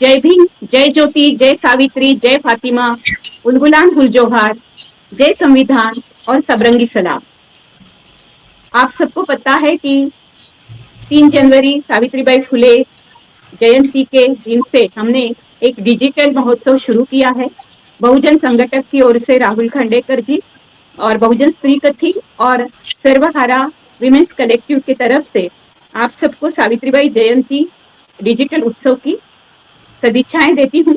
जय भीम, जय ज्योति, जय सावित्री, जय फातिमा, उलगुलान गुलजोहार, जय संविधान और सबरंगी सलाम। आप सबको पता है कि 3 जनवरी सावित्रीबाई फुले जयंती के दिन से हमने एक डिजिटल महोत्सव शुरू किया है। बहुजन संगठक की ओर से राहुल खंडेकर जी और बहुजन स्त्री कथी और सर्वहारा विमेंस कलेक्टिव की तरफ से आप सबको सावित्रीबाई जयंती डिजिटल उत्सव की सदिच्छाएं देती हूँ।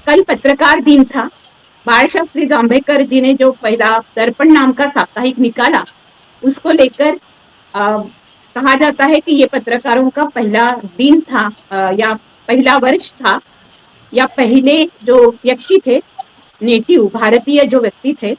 कल पत्रकार दिन था। बाल शास्त्री जांभेकर जी ने जो पहला दर्पण नाम का साप्ताहिक निकाला, उसको लेकर कहा जाता है कि ये पत्रकारों का पहला दिन था या पहला वर्ष था, या पहले जो व्यक्ति थे नेटिव भारतीय जो व्यक्ति थे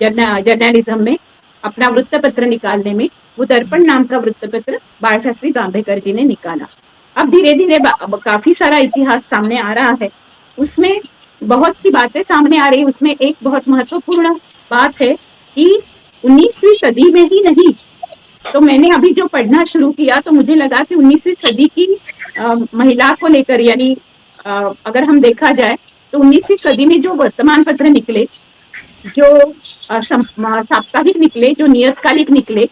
जर्नलिज्म में अपना वृत्तपत्र निकालने में, वो दर्पण नाम का वृत्तपत्र बाल शास्त्री जांभेकर जी ने निकाला। अब धीरे धीरे काफी सारा इतिहास सामने आ रहा है, उसमें बहुत सी बातें सामने आ रही है। उसमें एक बहुत महत्वपूर्ण बात है कि 19वीं सदी में ही नहीं, तो मैंने अभी जो पढ़ना शुरू किया तो मुझे लगा कि 19वीं सदी की महिला को लेकर, यानी अगर हम देखा जाए तो 19वीं सदी में जो वर्तमान पत्र निकले, जो साप्ताहिक निकले, जो नियतकालिक निकले,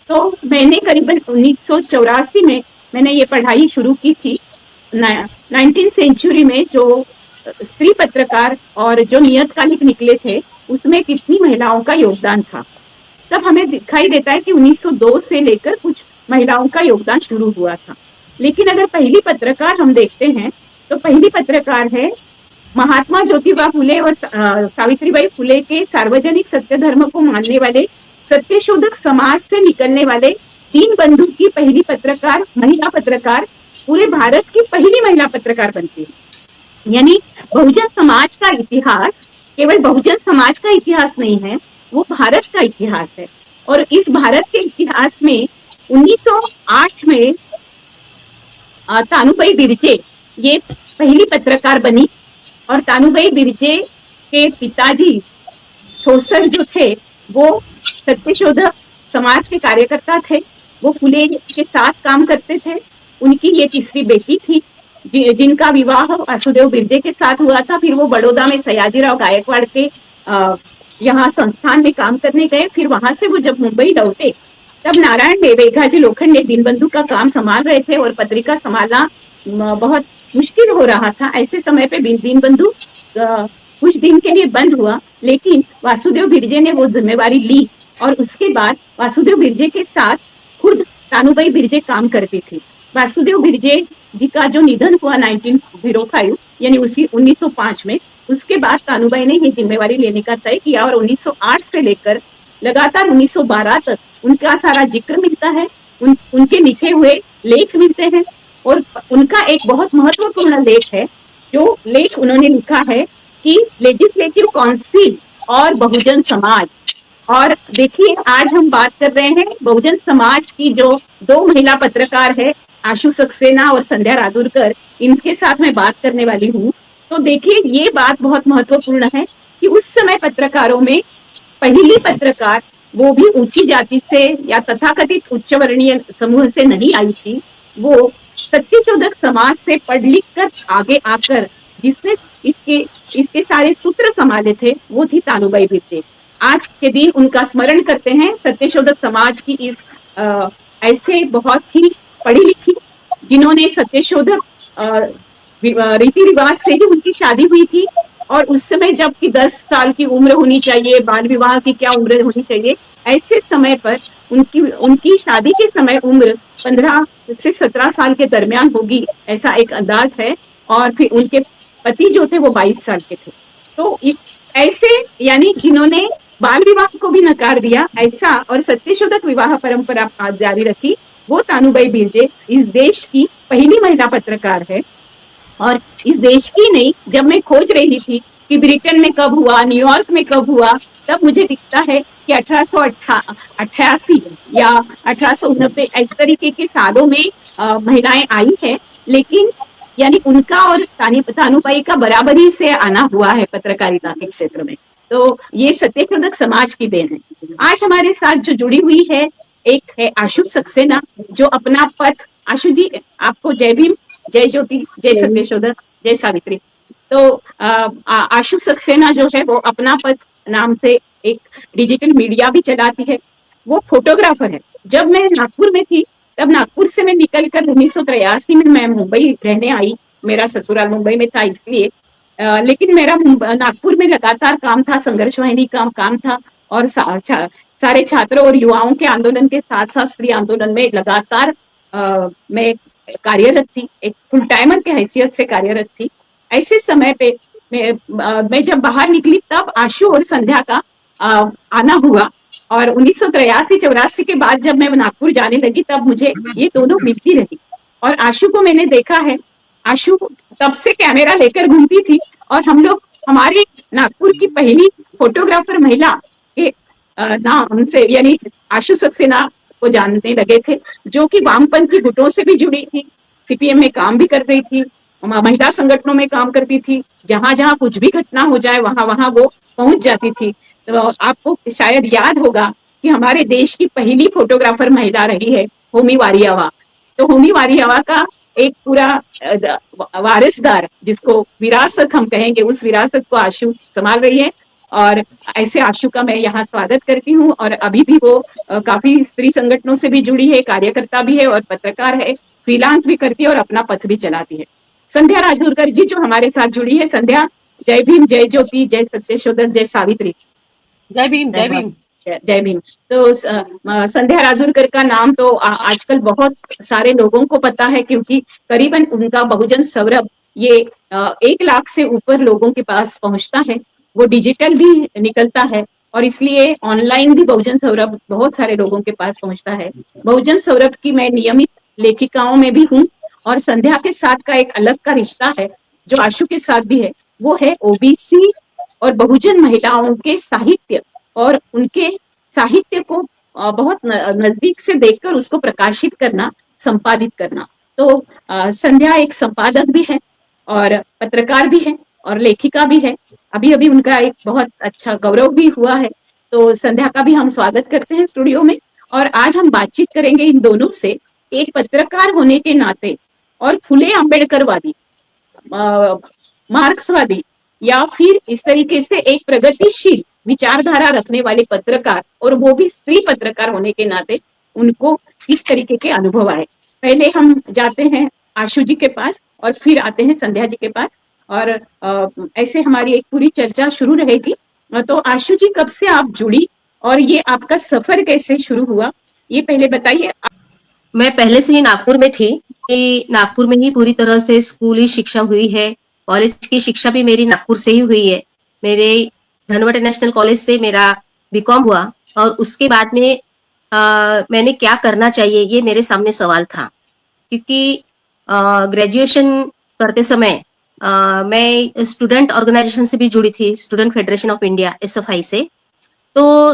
तो मैंने करीबन 1984 में मैंने ये पढ़ाई शुरू की थी। 19वीं सेंचुरी में जो स्त्री पत्रकार और जो नियतकालिक निकले थे, उसमें कितनी महिलाओं का योगदान था। तब हमें दिखाई देता है कि 1902 से लेकर कुछ महिलाओं का योगदान शुरू हुआ था। लेकिन अगर पहली पत्रकार हम देखते हैं तो पहली पत्रकार है महात्मा ज्योतिबा फुले और सावित्रीबाई फुले के सार्वजनिक सत्य धर्म को मानने वाले सत्यशोधक समाज से निकलने वाले दीनबंधु की पहली पत्रकार, महिला पत्रकार, पूरे भारत की पहली महिला पत्रकार बनती है। यानी बहुजन समाज का इतिहास केवल बहुजन समाज का इतिहास नहीं है, वो भारत का इतिहास है। और इस भारत के इतिहास में 1908 में तानुबाई बिरजे ये पहली पत्रकार बनी, और तानुबाई बिरजे के पिताजी ठोसर जो थे वो सत्यशोधक समाज के कार्यकर्ता थे, वो फुले के साथ काम करते थे। उनकी ये तीसरी बेटी थी जिनका विवाह वासुदेव बिरजे के साथ हुआ था। फिर वो बड़ौदा में सयाजीराव गायकवाड़ के यहाँ संस्थान में काम करने गए। फिर वहां से वो जब मुंबई लौटे तब नारायण मेघाजी लोखंडे दीनबंधु का काम संभाल रहे थे और पत्रिका संभालना बहुत मुश्किल हो रहा था। ऐसे समय पे दीनबंधु कुछ दिन के लिए बंद हुआ, लेकिन वासुदेव बिरजे ने वो जिम्मेवारी ली और उसके बाद वासुदेव बिरजे के साथ खुद तानुबाई बिरजे काम करती थी। वासुदेव बिरजे जी का जो निधन हुआ 1905 यानी उसी 1905 में, उसके बाद तानुबाई ने ये जिम्मेवारी लेने का तय किया और 1908 से लेकर लगातार 1912 तक उनका सारा जिक्र मिलता है, उनके लिखे हुए लेख मिलते हैं। और उनका एक बहुत महत्वपूर्ण लेख है, जो लेख उन्होंने लिखा है कि लेजिस्लेटिव काउंसिल और बहुजन समाज। और देखिए आज हम बात कर रहे हैं बहुजन समाज की जो 2 महिला पत्रकार है, आशु सक्सेना और संध्या रादुरकर, इनके साथ मैं बात करने वाली हूँ। तो देखिए ये बात बहुत महत्वपूर्ण है कि उस समय पत्रकारों में पहली पत्रकार वो भी ऊंची जाति से या तथाकथित उच्च वर्णीय समूह से नहीं आई थी, वो सत्यशोधक समाज से पढ़ लिख कर आगे आकर जिसने इसके सारे सूत्र संभाले थे, वो थी तानुबाई बिरजे। आज के दिन उनका स्मरण करते हैं। सत्यशोधक समाज की इस ऐसे बहुत ही पढ़ी लिखी, जिन्होंने सत्यशोधक रीति रिवाज से ही उनकी शादी हुई थी, और उस समय जबकि 10 साल की उम्र होनी चाहिए, बाल विवाह की क्या उम्र होनी चाहिए, ऐसे समय पर उनकी शादी के समय उम्र 15 से 17 साल के दरमियान होगी, ऐसा एक अंदाज है। और फिर उनके पति जो थे वो 22 साल के थे। तो ऐसे यानी जिन्होंने बाल विवाह को भी नकार दिया ऐसा और सत्यशोधक विवाह परंपरा जारी रखी, वो तानुबाई बिरजे इस देश की पहली महिला पत्रकार है। और इस देश की नहीं, जब मैं खोज रही थी कि ब्रिटेन में कब हुआ, न्यूयॉर्क में कब हुआ, तब मुझे दिखता है कि 1888 या 1889 इस तरीके के सालों में महिलाएं आई है। लेकिन यानी उनका और तानुबाई का बराबरी से आना हुआ है पत्रकारिता के क्षेत्र में। तो ये सत्यशोधक समाज की देन है। आज हमारे साथ जो जुड़ी हुई है, एक है आशु सक्सेना, जो अपना पथ, आशु जी आपको जय भीम, जय ज्योति, जय सत्यशोधक। जय सावित्री। तो आशु सक्सेना जो है वो अपना पद नाम से एक डिजिटल मीडिया भी चलाती है। वो फोटोग्राफर है। जब मैं नागपुर में थी तब नागपुर से मैं निकलकर 1983 में मैं मुंबई रहने आई। मेरा ससुराल मुंबई में था इसलिए, लेकिन मेरा नागपुर में लगातार काम था, संघर्ष वाहिनी का काम था और सारे छात्रों और युवाओं के आंदोलन के साथ साथ स्त्री आंदोलन में लगातार मैं कार्यरत थी, एक फुल टाइमर के हैसियत से कार्यरत थी। ऐसे समय पे मैं जब बाहर निकली तब आशु और संध्या का आना हुआ और 1983-84 के बाद जब मैं नागपुर जाने लगी तब मुझे ये दोनों मिलती रही और आशु को मैंने देखा है। आशु तब से कैमरा लेकर घूमती थी और हम लोग हमारे नागपुर की पहली फोटोग्राफर महिला के नाम से यानी आशु सक्सेना को जानने लगे थे, जो कि वामपंथी गुटों से भी जुड़ी थी, सीपीएम में काम भी कर रही थी, महिला संगठनों में काम करती थी, जहां जहां कुछ भी घटना हो जाए वहां वहां वो पहुंच जाती थी। तो आपको शायद याद होगा कि हमारे देश की पहली फोटोग्राफर महिला रही है होमी वारियावा। तो होमी वारियावा का एक पूरा वारिसदार, जिसको विरासत हम कहेंगे, उस विरासत को आशु संभाल रही है और ऐसे आशु का मैं यहाँ स्वागत करती हूँ। और अभी भी वो काफी स्त्री संगठनों से भी जुड़ी है, कार्यकर्ता भी है और पत्रकार है, फ्रीलांस भी करती है और अपना पथ भी चलाती है। संध्या राजूरकर जी जो हमारे साथ जुड़ी है। संध्या, जय भीम, जय ज्योति, जय सत्यशोधन, जय सावित्री। जय भीम, जय भीम, जय भीम। तो संध्या राजूरकर का नाम तो आजकल बहुत सारे लोगों को पता है, क्योंकि करीबन उनका बहुजन सौरभ ये 1 लाख से ऊपर लोगों के पास पहुंचता है। वो डिजिटल भी निकलता है और इसलिए ऑनलाइन भी बहुजन सौरभ बहुत सारे लोगों के पास पहुंचता है। बहुजन सौरभ की मैं नियमित लेखिकाओं में भी हूँ और संध्या के साथ का एक अलग का रिश्ता है जो आशु के साथ भी है, वो है ओबीसी और बहुजन महिलाओं के साहित्य और उनके साहित्य को बहुत नजदीक से देखकर उसको प्रकाशित करना, संपादित करना। तो संध्या एक संपादक भी है और पत्रकार भी है और लेखिका भी है। अभी अभी उनका एक बहुत अच्छा गौरव भी हुआ है। तो संध्या का भी हम स्वागत करते हैं स्टूडियो में और आज हम बातचीत करेंगे इन दोनों से, एक पत्रकार होने के नाते और फुले अम्बेडकरवादी, मार्क्सवादी या फिर इस तरीके से एक प्रगतिशील विचारधारा रखने वाले पत्रकार, और वो भी स्त्री पत्रकार होने के नाते उनको किस तरीके के अनुभव आए। पहले हम जाते हैं आशु जी के पास और फिर आते हैं संध्या जी के पास और ऐसे हमारी एक पूरी चर्चा शुरू रहेगी। तो आशु जी, कब से आप जुड़ी और ये आपका सफर कैसे शुरू हुआ, ये पहले बताइए। मैं पहले से ही नागपुर में थी, नागपुर में ही पूरी तरह से स्कूली शिक्षा हुई है, कॉलेज की शिक्षा भी मेरी नागपुर से ही हुई है। मेरे धनवट नेशनल कॉलेज से मेरा बीकॉम हुआ और उसके बाद में मैंने क्या करना चाहिए ये मेरे सामने सवाल था, क्योंकि ग्रेजुएशन करते समय मैं स्टूडेंट ऑर्गेनाइजेशन से भी जुड़ी थी, student federation of India SFI से। तो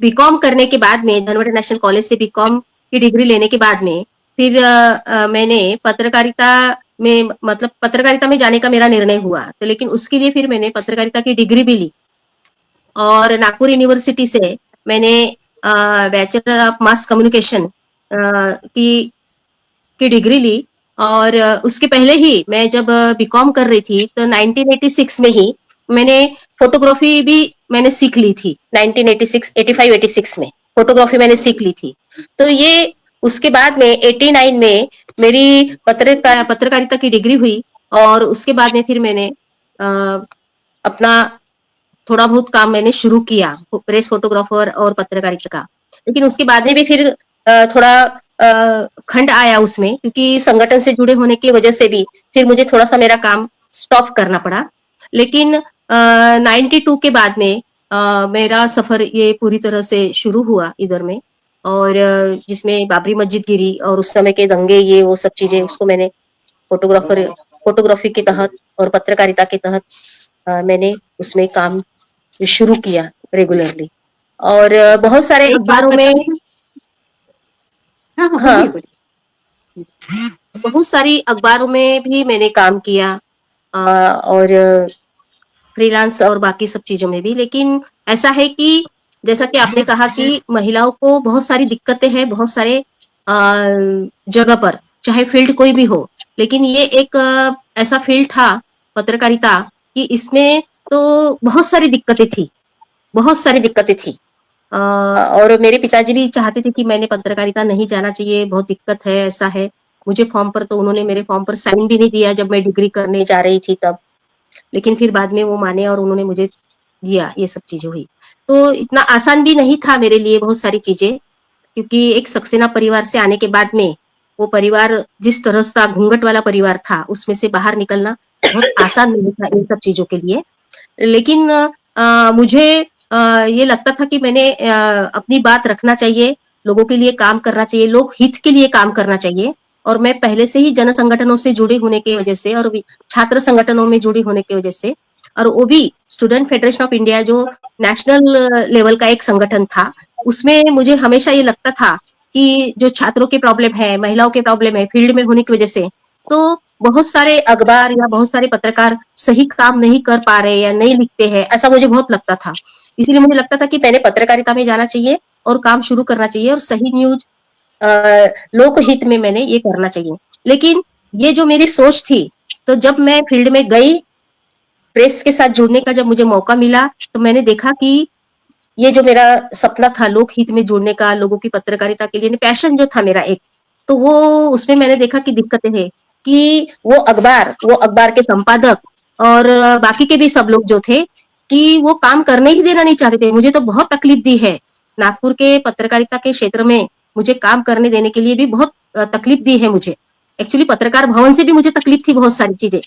बीकॉम करने के बाद में धनवट नेशनल कॉलेज से बीकॉम की डिग्री लेने के बाद में फिर मैंने पत्रकारिता में जाने का मेरा निर्णय हुआ। तो लेकिन उसके लिए फिर मैंने पत्रकारिता की डिग्री भी ली और नागपुर यूनिवर्सिटी से मैंने बैचलर ऑफ मास कम्युनिकेशन की डिग्री ली। और उसके पहले ही मैं जब बीकॉम कर रही थी तो 1986 में ही मैंने फोटोग्राफी भी मैंने सीख ली थी। 1986 में फोटोग्राफी मैंने सीख ली थी। तो ये उसके बाद में 89 में मेरी पत्रकारिता की डिग्री हुई और उसके बाद में फिर मैंने अपना थोड़ा बहुत काम मैंने शुरू किया, प्रेस फोटोग्राफर और पत्रकारिता का। लेकिन उसके बाद में भी फिर थोड़ा खंड आया उसमें, क्योंकि संगठन से जुड़े होने की वजह से भी फिर मुझे थोड़ा सा मेरा काम स्टॉप करना पड़ा। लेकिन 92 के बाद में मेरा सफर ये पूरी तरह से शुरू हुआ इधर में, और जिसमें बाबरी मस्जिद गिरी और उस समय के दंगे, ये वो सब चीजें, उसको मैंने फोटोग्राफी के तहत और पत्रकारिता के तहत मैंने उसमें काम शुरू किया रेगुलरली। और बहुत सारे अखबारों में बहुत सारी अखबारों में भी मैंने काम किया और फ्रीलांस और बाकी सब चीजों में भी। लेकिन ऐसा है कि जैसा कि आपने कहा कि महिलाओं को बहुत सारी दिक्कतें हैं बहुत सारे जगह पर, चाहे फील्ड कोई भी हो, लेकिन ये एक ऐसा फील्ड था पत्रकारिता कि इसमें तो बहुत सारी दिक्कतें थी, बहुत सारी दिक्कतें थी। और मेरे पिताजी भी चाहते थे कि मैंने पत्रकारिता नहीं जाना चाहिए, बहुत दिक्कत है, ऐसा है। मुझे फॉर्म पर तो उन्होंने मेरे फॉर्म पर साइन भी नहीं दिया जब मैं डिग्री करने जा रही थी तब। लेकिन फिर बाद में वो माने और उन्होंने मुझे दिया, ये सब चीजें हुई। तो इतना आसान भी नहीं था मेरे लिए बहुत सारी चीजें, क्योंकि एक सक्सेना परिवार से आने के बाद में वो परिवार जिस तरह का घूंघट वाला परिवार था, उसमें से बाहर निकलना बहुत आसान नहीं था इन सब चीजों के लिए। लेकिन मुझे ये लगता था कि मैंने अपनी बात रखना चाहिए, लोगों के लिए काम करना चाहिए, लोक हित के लिए काम करना चाहिए। और मैं पहले से ही जन संगठनों से जुड़े होने की वजह से और छात्र संगठनों में जुड़ी होने की वजह से, और वो भी स्टूडेंट फेडरेशन ऑफ इंडिया जो नेशनल लेवल का एक संगठन था, उसमें मुझे हमेशा ये लगता था कि जो छात्रों के प्रॉब्लम है, महिलाओं के प्रॉब्लम है, फील्ड में होने की वजह से, तो बहुत सारे अखबार या बहुत सारे पत्रकार सही काम नहीं कर पा रहे या नहीं लिखते हैं, ऐसा मुझे बहुत लगता था। इसलिए मुझे लगता था कि मैंने पत्रकारिता में जाना चाहिए और काम शुरू करना चाहिए और सही न्यूज लोकहित में मैंने ये करना चाहिए। लेकिन ये जो मेरी सोच थी, तो जब मैं फील्ड में गई, प्रेस के साथ जुड़ने का जब मुझे मौका मिला, तो मैंने देखा कि ये जो मेरा सपना था लोकहित में जुड़ने का, लोगों की पत्रकारिता के लिए पैशन जो था मेरा एक, तो वो उसमें मैंने देखा कि दिक्कतें हैं कि वो अखबार के संपादक और बाकी के भी सब लोग जो थे कि वो काम करने ही देना नहीं चाहते थे। मुझे तो बहुत तकलीफ दी है नागपुर के पत्रकारिता के क्षेत्र में, मुझे काम करने देने के लिए भी बहुत तकलीफ दी है मुझे। एक्चुअली पत्रकार भवन से भी मुझे तकलीफ थी बहुत सारी चीजें,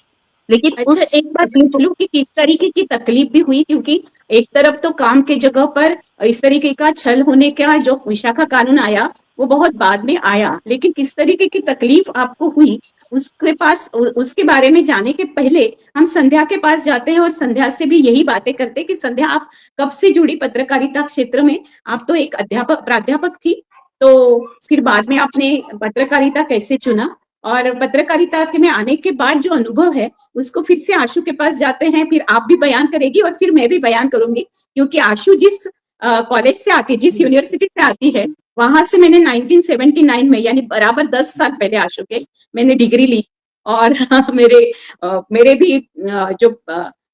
लेकिन अच्छा, उस एक बात पूछ लूं कि किस तरीके की तकलीफ भी हुई, क्योंकि एक तरफ तो काम के जगह पर इस तरीके का छल होने का जो विशाखा कानून आया वो बहुत बाद में आया, लेकिन किस तरीके की तकलीफ आपको हुई उसके बारे में जाने के पहले हम संध्या के पास जाते हैं और संध्या से भी यही बातें करते हैं कि संध्या, आप कब से जुड़ी पत्रकारिता क्षेत्र में? आप तो एक प्राध्यापक थी, तो फिर बाद में आपने पत्रकारिता कैसे चुना? और पत्रकारिता के में आने के बाद जो अनुभव है उसको फिर से आशु के पास जाते हैं, फिर आप भी बयान करेगी और फिर मैं भी बयान करूंगी, क्योंकि आशु जिस कॉलेज से आती, जिस यूनिवर्सिटी से आती है, वहां से मैंने 1979 में, यानी बराबर 10 साल पहले आशु के, मैंने डिग्री ली। और मेरे भी जो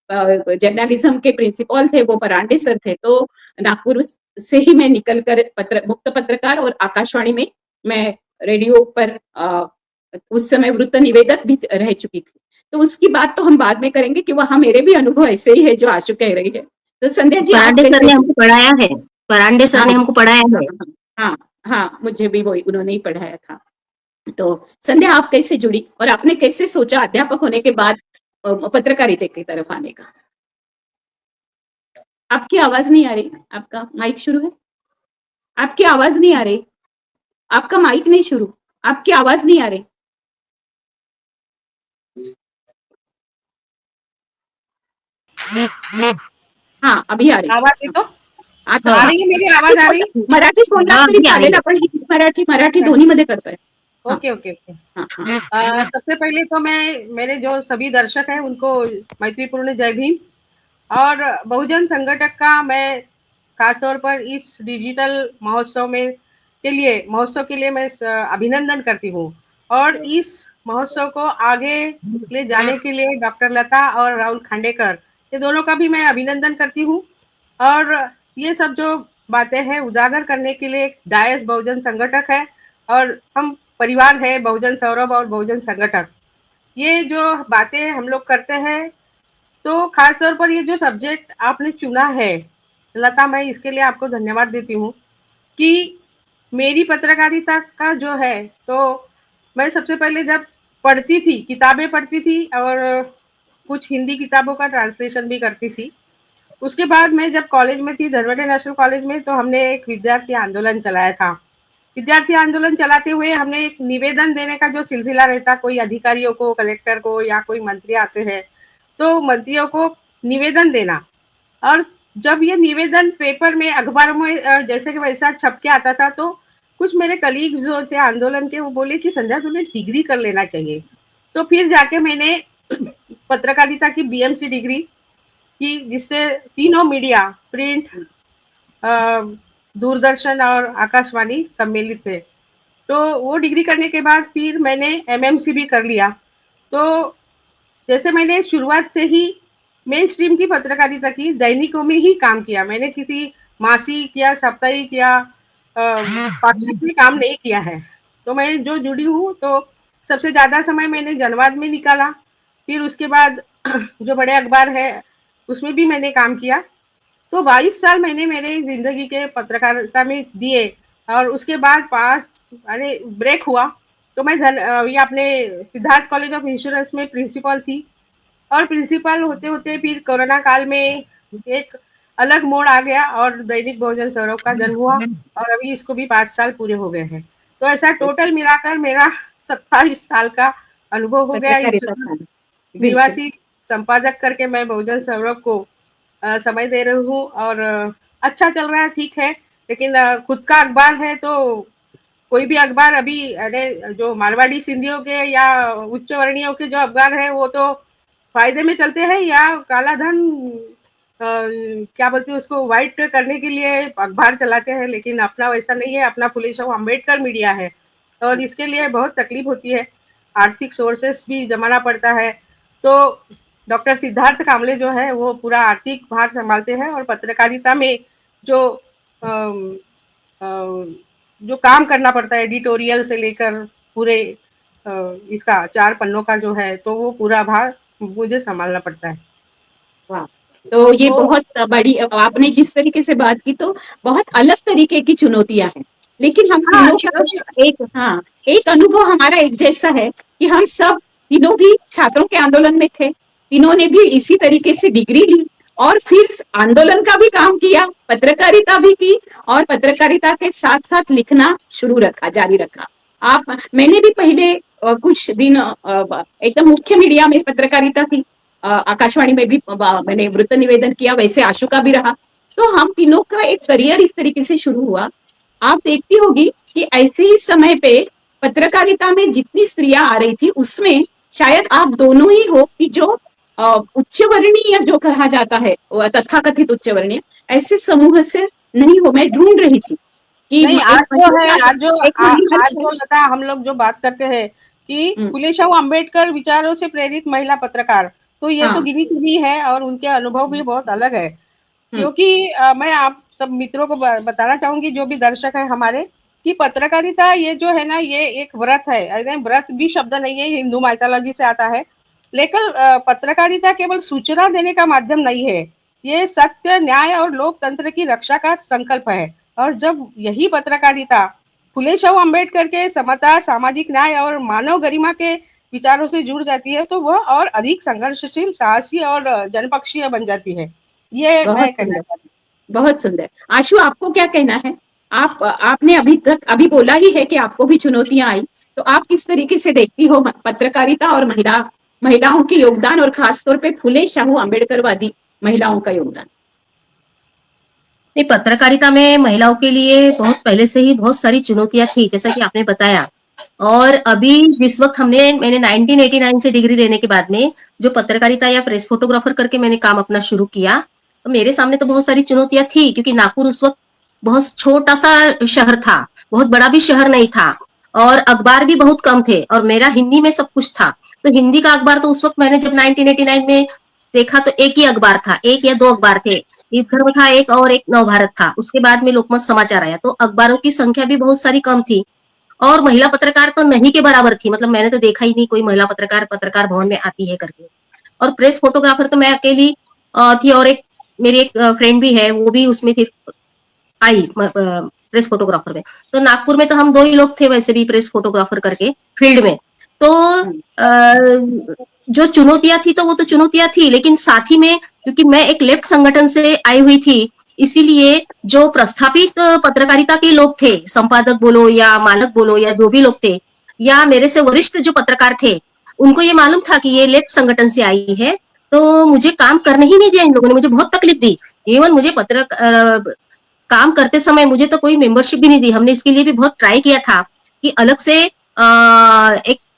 जर्नलिज्म के प्रिंसिपल थे वो परांडे सर थे, तो नागपुर से ही मैं निकलकर मुक्त पत्रकार और आकाशवाणी में मैं रेडियो पर उस समय वृत्त निवेदक भी रह चुकी थी। तो उसकी बात तो हम बाद में करेंगे कि वहां मेरे भी अनुभव ऐसे ही है जो आशु कह रही है। तो संध्या जी, आप परांडे सर कैसे? ने हमको पढ़ाया है, परांडे सर हाँ ने हमको पढ़ाया है। हाँ हाँ, मुझे भी वही उन्होंने ही पढ़ाया था। तो संध्या, आप कैसे जुड़ी और आपने कैसे सोचा अध्यापक होने के बाद पत्रकारिता की तरफ आने का? आपकी आवाज नहीं आ रही, आपका माइक शुरू है? आपकी आवाज नहीं आ रही, आपका माइक नहीं शुरू, आपकी आवाज नहीं आ रही। हाँ, अभी आ रही। आवाज येतो? आता आ रही है मेरी आवाज आ रही? मराठीत बोललात हाँ, तरी अभी आ रही चालेल, है। आपण हिंदी मराठी दोन्हीमध्ये करतोय. Okay okay okay. हाँ हाँ सबसे पहले तो मेरे जो सभी दर्शक हैं उनको मैत्रीपूर्ण जय भीम। और बहुजन संगठक का मैं खासतौर पर इस डिजिटल महोत्सव के लिए मैं अभिनंदन करती हूँ। और इस महोत्सव को आगे ले जाने के लिए डॉक्टर लता और राहुल खांडेकर, ये दोनों का भी मैं अभिनंदन करती हूँ। और ये सब जो बातें हैं उजागर करने के लिए डायस बहुजन संगठक है और हम परिवार है बहुजन सौरभ और बहुजन संगठक। ये जो बातें हम लोग करते हैं, तो खास तौर पर ये जो सब्जेक्ट आपने चुना है लता, मैं इसके लिए आपको धन्यवाद देती हूँ कि मेरी पत्रकारिता का जो है, तो मैं सबसे पहले जब पढ़ती थी, किताबें पढ़ती थी और कुछ हिंदी किताबों का ट्रांसलेशन भी करती थी। उसके बाद मैं जब कॉलेज में थी, धनवटे नेशनल कॉलेज में, तो हमने एक विद्यार्थी आंदोलन चलाया था। विद्यार्थी आंदोलन चलाते हुए हमने एक निवेदन देने का जो सिलसिला रहता, कोई अधिकारियों को, कलेक्टर को या कोई मंत्री आते हैं तो मंत्रियों को निवेदन देना। और जब ये निवेदन पेपर में, अखबार में जैसे कि वैसा छप के आता था, तो कुछ मेरे कलीग्स जो थे आंदोलन के, वो बोले कि संध्या तुम्हें डिग्री कर लेना चाहिए। तो फिर जाके मैंने पत्रकारिता की बीएमसी डिग्री की, जिससे तीनों मीडिया, प्रिंट, दूरदर्शन और आकाशवाणी सम्मिलित थे। तो वो डिग्री करने के बाद फिर मैंने एमएमसी भी कर लिया। तो जैसे मैंने शुरुआत से ही मेन स्ट्रीम की पत्रकारिता की, दैनिकों में ही काम किया। मैंने किसी मासिक या साप्ताहिक या पाक्षिक में काम नहीं किया है। तो मैं जो जुड़ी हूँ, तो सबसे ज़्यादा समय मैंने जनवाद में निकाला। फिर उसके बाद जो बड़े अखबार है, उसमें भी मैंने काम किया। तो 22 साल मैंने मेरे ज़िंदगी के पत्रकारिता में दिए और उसके बाद 5 अरे ब्रेक हुआ। तो मैं ये अपने सिद्धार्थ कॉलेज ऑफ इंश्योरेंस में प्रिंसिपल थी और प्रिंसिपल होते-होते फिर कोरोना काल में एक अलग मोड़ आ गया और दैनिक बहुजन सौरभ का जन्म हुआ और अभी इसको भी 5 साल पूरे हो गए हैं। तो ऐसा टोटल मिलाकर मेरा 27 साल का अनुभव हो गया। इस पत्रकारिता का। बिल्कुल। निवासी संपादक करके मैं बहुजन सौरभ को समय दे रही हूँ और अच्छा चल रहा है, ठीक है। लेकिन खुद का अखबार है तो कोई भी अखबार अभी अरे जो मारवाड़ी सिंधियों के या उच्च वर्णीयों के जो अखबार है वो तो फायदे में चलते हैं या काला धन क्या बोलते हैं उसको व्हाइट करने के लिए अखबार चलाते हैं। लेकिन अपना वैसा नहीं है, अपना फुले शाहू अम्बेडकर मीडिया है और इसके लिए बहुत तकलीफ होती है, आर्थिक सोर्सेस भी जमाना पड़ता है। तो डॉक्टर सिद्धार्थ कामले जो है वो पूरा आर्थिक भार संभालते हैं और पत्रकारिता में जो अम, जो काम करना पड़ता है एडिटोरियल से लेकर पूरे इसका 4 पन्नों का जो है, तो वो पूरा भार मुझे संभालना पड़ता है। वाह! तो ये तो बहुत बड़ी आपने जिस तरीके से बात की तो बहुत अलग तरीके की चुनौतियां हैं। लेकिन हम हाँ, तीनों का एक अनुभव हमारा एक जैसा है कि हम सब तीनों भी छात्रों के आंदोलन में थे। तीनों ने भी इसी तरीके से डिग्री ली और फिर आंदोलन का भी काम किया, पत्रकारिता भी की और पत्रकारिता के साथ-साथ लिखना जारी रखा। मैंने भी पहले कुछ दिन एकदम मुख्य मीडिया में पत्रकारिता की आकाशवाणी में भी मैंने वृत्त निवेदन किया, वैसे आशु का भी रहा। तो हम तीनों का एक करियर इस तरीके से शुरू हुआ। आप देखती होगी कि ऐसे ही समय पे पत्रकारिता में जितनी स्त्रियां आ रही थी उसमें शायद आप दोनों ही हो कि जो उच्च वर्णीय जो कहा जाता है तथाकथित उच्च वर्णीय ऐसे समूह से नहीं हो। मैं ढूंढ रही थी कि नहीं, आज जो है, एक महिला आज जो लता हम लोग जो बात करते हैं कि फुले शाहू अम्बेडकर विचारों से प्रेरित महिला पत्रकार, तो ये तो गिनी चुनी है और उनके अनुभव भी बहुत अलग है। क्योंकि मैं आप सब मित्रों को बताना चाहूंगी, जो भी दर्शक है हमारे, कि पत्रकारिता ये जो है ना, ये एक व्रत है। अरे व्रत भी शब्द नहीं है, हिंदू माइथोलॉजी से आता है। लेकिन पत्रकारिता केवल सूचना देने का माध्यम नहीं है, ये सत्य, न्याय और लोकतंत्र की रक्षा का संकल्प है। और जब यही पत्रकारिता फुले शाहू अम्बेडकर के समता, सामाजिक न्याय और मानव गरिमा के विचारों से जुड़ जाती है, तो वह और अधिक संघर्षशील, साहसी और जनपक्षीय बन जाती है। ये मैं कहना चाहती हूँ। बहुत सुंदर। आशु, आपको क्या कहना है? आपने अभी बोला ही है कि आपको भी चुनौतियां आई, तो आप किस तरीके से देखती हो पत्रकारिता और महिलाओं के योगदान और खासतौर पे फुले शाहू अम्बेडकरवादी महिलाओं का योगदान? नहीं, पत्रकारिता में महिलाओं के लिए बहुत पहले से ही बहुत सारी चुनौतियां थी, जैसा कि आपने बताया। और अभी जिस वक्त मैंने 1989 से डिग्री लेने के बाद में जो पत्रकारिता या प्रेस फोटोग्राफर करके मैंने काम अपना शुरू किया, तो मेरे सामने तो बहुत सारी चुनौतियां थी, क्योंकि नागपुर उस वक्त बहुत छोटा सा शहर था, बहुत बड़ा भी शहर नहीं था और अखबार भी बहुत कम थे और मेरा हिंदी में सब कुछ था। तो हिंदी का अखबार तो उस वक्त मैंने जब 1989 में देखा तो एक ही अखबार था, एक या दो अखबार थे। धर्म था एक और एक नवभारत था। उसके बाद में लोकमत समाचार आया, तो अखबारों की संख्या भी बहुत सारी कम थी और महिला पत्रकार तो नहीं के बराबर थी। मतलब मैंने तो देखा ही नहीं कोई महिला पत्रकार भवन में आती है करके। और प्रेस फोटोग्राफर तो मैं अकेली थी और एक मेरी एक फ्रेंड भी है, वो भी उसमें फिर आई प्रेस फोटोग्राफर में। तो नागपुर में तो हम दो ही लोग थे वैसे भी प्रेस फोटोग्राफर करके फील्ड में। तो जो चुनौतियां थी तो वो तो चुनौतियां थी, लेकिन साथ ही में क्योंकि मैं एक लेफ्ट संगठन से आई हुई थी, इसीलिए जो प्रस्थापित पत्रकारिता के लोग थे, संपादक बोलो या मानक बोलो या जो भी लोग थे या मेरे से वरिष्ठ जो पत्रकार थे, उनको ये मालूम था कि ये लेफ्ट संगठन से आई है, तो मुझे काम करने ही नहीं दिया इन लोगों ने। मुझे बहुत तकलीफ दी। इवन मुझे काम करते समय मुझे तो कोई मेंबरशिप भी नहीं दी। हमने इसके लिए भी बहुत ट्राई किया था कि अलग से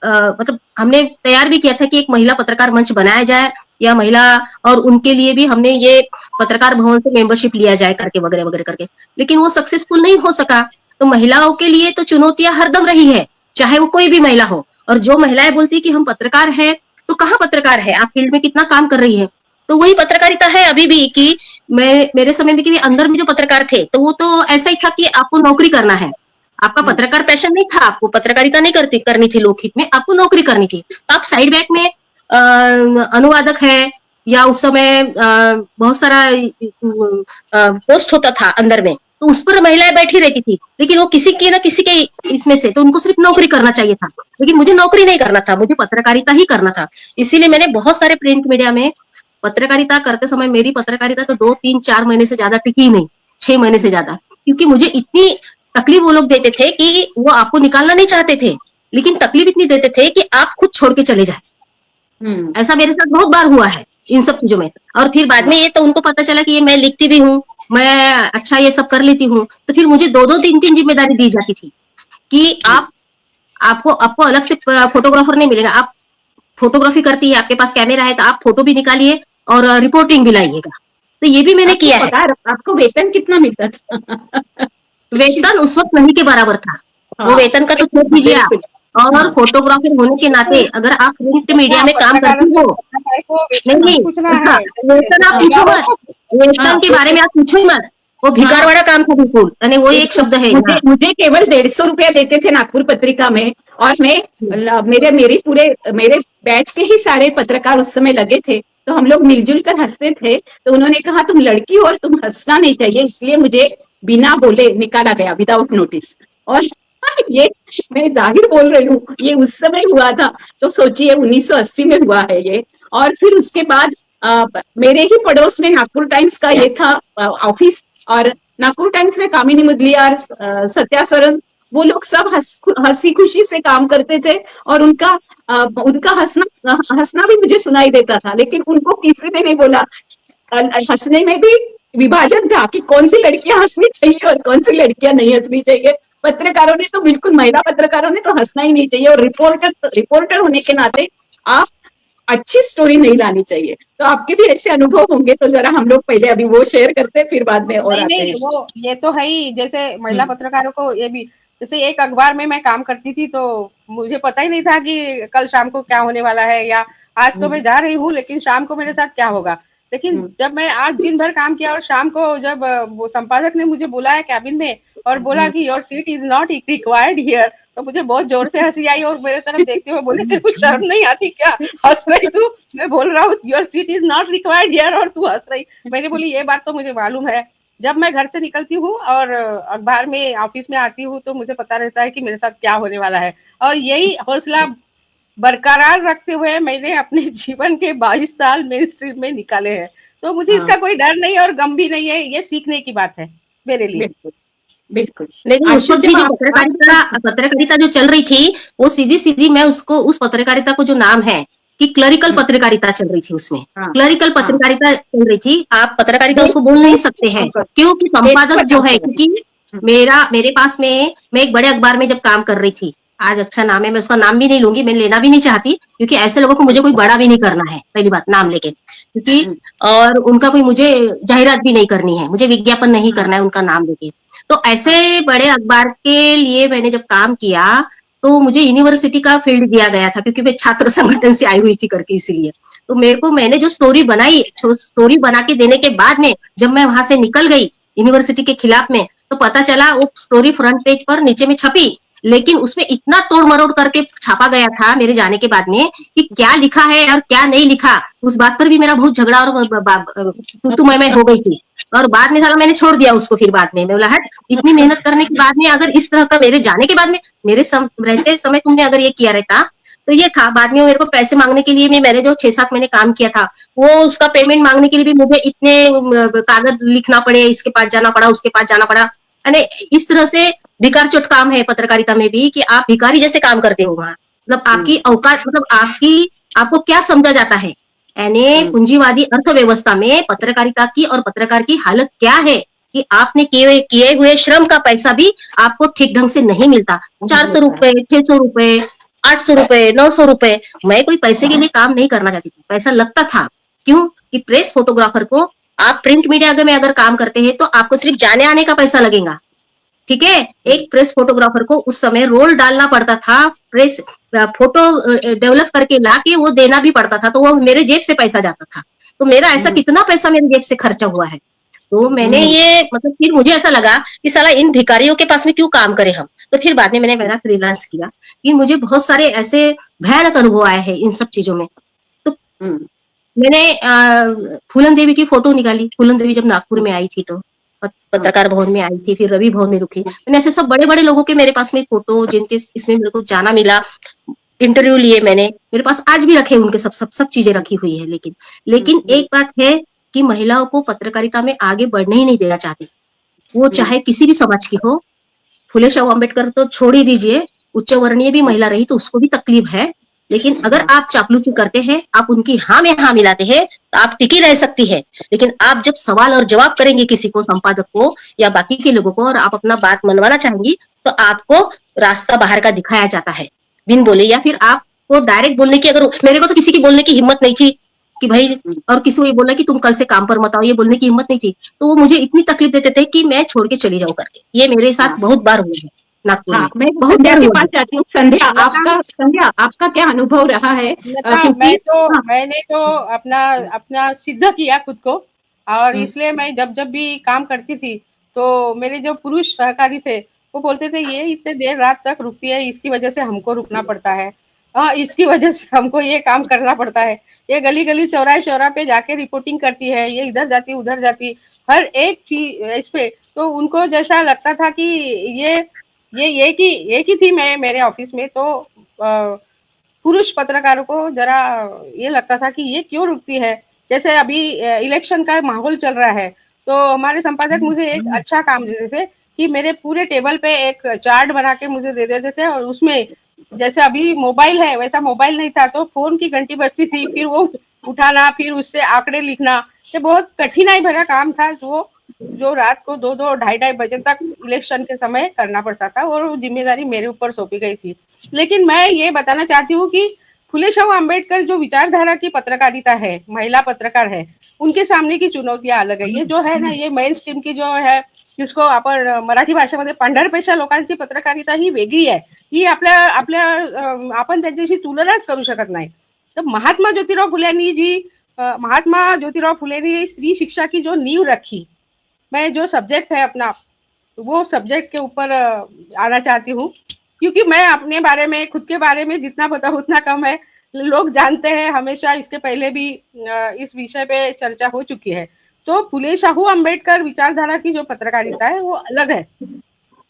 मतलब हमने तैयार भी किया था कि एक महिला पत्रकार मंच बनाया जाए या महिला, और उनके लिए भी हमने ये पत्रकार भवन से मेंबरशिप लिया जाए करके वगैरह वगैरह करके, लेकिन वो सक्सेसफुल नहीं हो सका। तो महिलाओं के लिए तो चुनौतियां हरदम रही है, चाहे वो कोई भी महिला हो। और जो महिलाएं बोलती है कि हम पत्रकार है, तो कहाँ पत्रकार है, आप फील्ड में कितना काम कर रही है, तो वही पत्रकारिता है अभी भी। कि मेरे समय में कि अंदर में जो पत्रकार थे तो वो तो ऐसा ही था कि आपको नौकरी करना है, आपका पत्रकार पैशन नहीं था, आपको पत्रकारिता नहीं करनी थी लोकहित में, आपको नौकरी करनी थी। तो आप साइड बैक में अनुवादक है, या उस समय बहुत सारा पोस्ट होता था अंदर में, तो उस पर महिलाएं बैठी रहती थी, लेकिन वो किसी के ना किसी के इसमें से, तो उनको सिर्फ नौकरी करना चाहिए था। लेकिन मुझे नौकरी नहीं करना था, मुझे पत्रकारिता ही करना था। इसीलिए मैंने बहुत सारे प्रिंट मीडिया में पत्रकारिता करते समय, मेरी पत्रकारिता तो 2-3-4 महीने से ज्यादा टिकी नहीं, 6 महीने से ज्यादा, क्योंकि मुझे इतनी तकलीफ वो लोग देते थे कि वो आपको निकालना नहीं चाहते थे, लेकिन तकलीफ इतनी देते थे कि आप खुद छोड़ के चले जाए। ऐसा मेरे साथ बहुत बार हुआ है इन सब चीजों में। और फिर बाद में ये तो उनको पता चला कि ये मैं लिखती भी हूँ, मैं अच्छा ये सब कर लेती हूँ, तो फिर मुझे 2-2, 3-3 जिम्मेदारी दी जाती थी कि आपको अलग से फोटोग्राफर नहीं मिलेगा, आप फोटोग्राफी करती है, आपके पास कैमरा है, तो आप फोटो भी निकालिए और रिपोर्टिंग भी लाइएगा। तो ये भी मैंने किया है। आपको वेतन कितना मिलता था? वेतन उस वक्त नहीं के बराबर था। वो वेतन का तो छोड़ दीजिए आप, और फोटोग्राफर होने के नाते अगर आप प्रिंट मीडिया में काम करती हो, नहीं वेतन आप पूछो मत, वेतन के बारे में आप पूछो मत, वो भिकारवाड़ा काम था बिल्कुल, यानी वो एक शब्द है। मुझे केवल 150 रुपया देते थे नागपुर पत्रिका में, और मेरे बैच के ही सारे पत्रकार उस समय लगे थे, तो हम लोग मिलजुल कर हंसते थे। तो उन्होंने कहा तुम लड़की हो और तुम हंसना नहीं चाहिए, इसलिए मुझे बिना बोले निकाला गया, विदाउट नोटिस। और ये मैं जाहिर बोल रही हूँ, ये उस समय हुआ था, तो सोचिए 1980 में हुआ है ये। और फिर उसके बाद मेरे ही पड़ोस में नागपुर टाइम्स का ये था ऑफिस, और नागपुर टाइम्स में कामिनी मुदलियार, सत्या सरन, वो लोग सब हंसी खुशी से काम करते थे, और उनका हंसना भी मुझे सुनाई देता था, लेकिन उनको किसी ने नहीं बोला। हंसने में भी विभाजन था कि कौन सी लड़कियां हंसनी चाहिए और कौन सी लड़कियां नहीं हंसनी चाहिए। पत्रकारों ने तो बिल्कुल, महिला पत्रकारों ने तो हंसना ही नहीं चाहिए, और रिपोर्टर होने के नाते आप अच्छी स्टोरी नहीं लानी चाहिए। तो आपके भी ऐसे अनुभव होंगे, तो जरा हम लोग पहले अभी वो शेयर करते हैं, फिर बाद में और आते हैं। वो ये तो है ही, जैसे महिला पत्रकारों को ये भी, जैसे एक अखबार में मैं काम करती थी, तो मुझे पता ही नहीं था कि कल शाम को क्या होने वाला है, या आज तो मैं जा रही हूँ लेकिन शाम को मेरे साथ क्या होगा। लेकिन जब मैं आज दिन भर काम किया और शाम को जब वो संपादक ने मुझे बुलाया कैबिन में और बोला कि your seat is not required here, तो मुझे बहुत जोर से हंसी आई, और मेरे तरफ देखते हुए बोले तेरे को शर्म नहीं आती क्या, हंस रही तू, मैं बोल रहा हूँ your seat is not required here और तू हंस रही। मैंने बोली ये बात तो मुझे मालूम है। जब मैं घर से निकलती हूँ और अखबार में ऑफिस में आती हूँ, तो मुझे पता रहता है कि मेरे साथ क्या होने वाला है, और यही हौसला बरकरार रखते हुए मैंने अपने जीवन के 22 साल मेन स्ट्रीम में निकाले हैं। तो मुझे इसका कोई डर नहीं और गम भी नहीं है, ये सीखने की बात है मेरे लिए। बिल्कुल। लेकिन उस वक्त भी जो पत्रकारिता जो चल रही थी, वो सीधी मैं उसको, उस पत्रकारिता को जो नाम है कि क्लरिकल पत्रकारिता चल रही थी, उसमें क्लरिकल पत्रकारिता चल रही थी। आप पत्रकारिता उसको बोल नहीं सकते हैं, क्योंकि संपादक जो है, क्योंकि मेरे पास में, मैं एक बड़े अखबार में जब काम कर रही थी, आज अच्छा नाम है, मैं उसका नाम भी नहीं लूंगी, मैं लेना भी नहीं चाहती, क्योंकि ऐसे लोगों को मुझे कोई बड़ा भी नहीं करना है, पहली बात नाम लेके, क्योंकि और उनका कोई मुझे जाहिरात भी नहीं करनी है, मुझे विज्ञापन नहीं करना है उनका नाम लेके। तो ऐसे बड़े अखबार के लिए मैंने जब काम किया, तो मुझे यूनिवर्सिटी का फील्ड दिया गया था, क्योंकि मैं छात्र संगठन से आई हुई थी करके, इसीलिए। तो मैंने जो स्टोरी बनाई, स्टोरी बना के देने के बाद में जब मैं वहां से निकल गई यूनिवर्सिटी के खिलाफ में, तो पता चला वो स्टोरी फ्रंट पेज पर नीचे में छपी, लेकिन उसमें इतना तोड़ मरोड़ करके छापा गया था मेरे जाने के बाद में कि क्या लिखा है और क्या नहीं लिखा, उस बात पर भी मेरा बहुत झगड़ा और तू मैं हो गई थी। और बाद में साला मैंने छोड़ दिया उसको। फिर बाद में मैं बोला हट, इतनी मेहनत करने के बाद में अगर इस तरह का, मेरे जाने के बाद में, मेरे रहते समय तुमने अगर ये किया रहता तो ये था। बाद में मेरे को पैसे मांगने के लिए भी, मैंने जो 6-7 महीने काम किया था, वो उसका पेमेंट मांगने के लिए भी मुझे इतने कागज लिखना पड़े, इसके पास जाना पड़ा, उसके पास जाना पड़ा। यानी इस तरह से भिकार चोट काम है पत्रकारिता में भी, कि आप भिखारी जैसे काम करते हो वहां। मतलब आपकी औकात, मतलब आपको क्या समझा जाता है, यानी पूंजीवादी अर्थव्यवस्था में पत्रकारिता की और पत्रकार की हालत क्या है कि आपने किए हुए श्रम का पैसा भी आपको ठीक ढंग से नहीं मिलता। 400 रुपए, 600 रुपए, 800 रुपए, 900 रुपए। मैं कोई पैसे के लिए काम नहीं करना चाहती थी, पैसा लगता था। क्यों कि प्रेस फोटोग्राफर को, आप प्रिंट मीडिया में अगर काम करते हैं तो आपको सिर्फ जाने आने का पैसा लगेगा, ठीक है। एक प्रेस फोटोग्राफर को उस समय रोल डालना पड़ता था, प्रेस फोटो डेवलप करके ला के वो देना भी पड़ता था, तो वो मेरे जेब से पैसा जाता था। तो मेरा ऐसा कितना पैसा मेरे जेब से खर्चा हुआ है। तो मैंने ये मतलब फिर मुझे ऐसा लगा कि साला इन भिखारियों के पास में क्यों काम करें हम। तो फिर बाद में मैंने मेरा फ्रीलांस किया कि मुझे बहुत सारे ऐसे भयानक अनुभव आए हैं इन सब चीजों में। तो मैंने फूलन देवी की फोटो निकाली। फूलन देवी जब नागपुर में आई थी तो पत्रकार भवन में आई थी, फिर रवि भवन में रुकी। मैंने ऐसे सब बड़े बड़े लोगों के मेरे पास में फोटो, जिनके इसमें मेरे को जाना मिला, इंटरव्यू लिए मैंने, मेरे पास आज भी रखे उनके सब चीजें रखी हुई है। लेकिन एक बात है कि महिलाओं को पत्रकारिता में आगे बढ़ने ही नहीं देना चाहते, वो चाहे किसी भी समाज की हो। फुले शाहू अम्बेडकर तो छोड़ ही दीजिए, उच्च वर्णीय भी महिला रही तो उसको भी तकलीफ है। लेकिन अगर आप चापलूसी करते हैं, आप उनकी हाँ में हाँ मिलाते हैं, तो आप टिकी रह सकती है। लेकिन आप जब सवाल और जवाब करेंगे किसी को, संपादक को या बाकी के लोगों को, और आप अपना बात मनवाना चाहेंगी, तो आपको रास्ता बाहर का दिखाया जाता है बिन बोले। या फिर आपको डायरेक्ट बोलने की, अगर मेरे को तो किसी की बोलने की हिम्मत नहीं थी कि भाई, और किसी को ये बोला कि तुम कल से काम पर मत आओ, ये बोलने की हिम्मत नहीं थी, तो वो मुझे इतनी तकलीफ देते थे कि मैं छोड़ के चली जाऊं करके। ये मेरे साथ बहुत बार हुआ है नागपुर में। मैं बहुत संध्या बार के हुआ पास है। जाती हूँ। संध्या, आपका क्या अनुभव रहा है? मैंने तो अपना सिद्ध किया खुद को, और इसलिए मैं जब जब भी काम करती थी तो मेरे जो पुरुष सहकारी थे वो बोलते थे ये इतने देर रात तक रुकती है, इसकी वजह से हमको रुकना पड़ता है, इसकी वजह से हमको ये काम करना पड़ता है, ये गली गली चौराहे चौराहे पे जाके रिपोर्टिंग करती है, ये इधर जाती उधर जाती, हर एक चीज इस पे। तो उनको जैसा लगता था कि ये एक ही थी मैं मेरे ऑफिस में, तो पुरुष पत्रकारों को जरा ये लगता था कि ये क्यों रुकती है। जैसे अभी इलेक्शन का माहौल चल रहा है, तो हमारे संपादक मुझे एक अच्छा काम देते थे कि मेरे पूरे टेबल पे एक चार्ट बना के मुझे दे देते थे, और उसमें जैसे अभी मोबाइल है वैसा मोबाइल नहीं था, तो फोन की घंटी बजती थी, फिर वो उठाना, फिर उससे आंकड़े लिखना, ये बहुत कठिनाई भरा काम था जो रात को 2-2 ढाई बजे तक इलेक्शन के समय करना पड़ता था, और वो जिम्मेदारी मेरे ऊपर सौंपी गई थी। लेकिन मैं ये बताना चाहती हूँ कि फुले शाहू अम्बेडकर जो विचारधारा की पत्रकारिता है, महिला पत्रकार है, उनके सामने की चुनौतियां अलग है। ये जो है ना, ये मेन स्ट्रीम की जो है, जिसको आपण मराठी भाषेमध्ये पंढरपेशा लोकांची पत्रकारिता ही वेगळी आहे, ही आपण त्यांच्याशी तुलनाच करू शकत नाही। तर महात्मा ज्योतिराव फुलेनी स्त्री शिक्षा की जो नींव रखी, मैं जो सब्जेक्ट है अपना, वो सब्जेक्ट के ऊपर आना चाहती हूँ, क्योंकि मैं अपने बारे में, खुद के बारे में जितना पता उतना कम है। लोग जानते हैं, हमेशा इसके पहले भी इस विषय पे चर्चा हो चुकी है। तो फुले शाहू अम्बेडकर विचारधारा की जो पत्रकारिता है वो अलग है,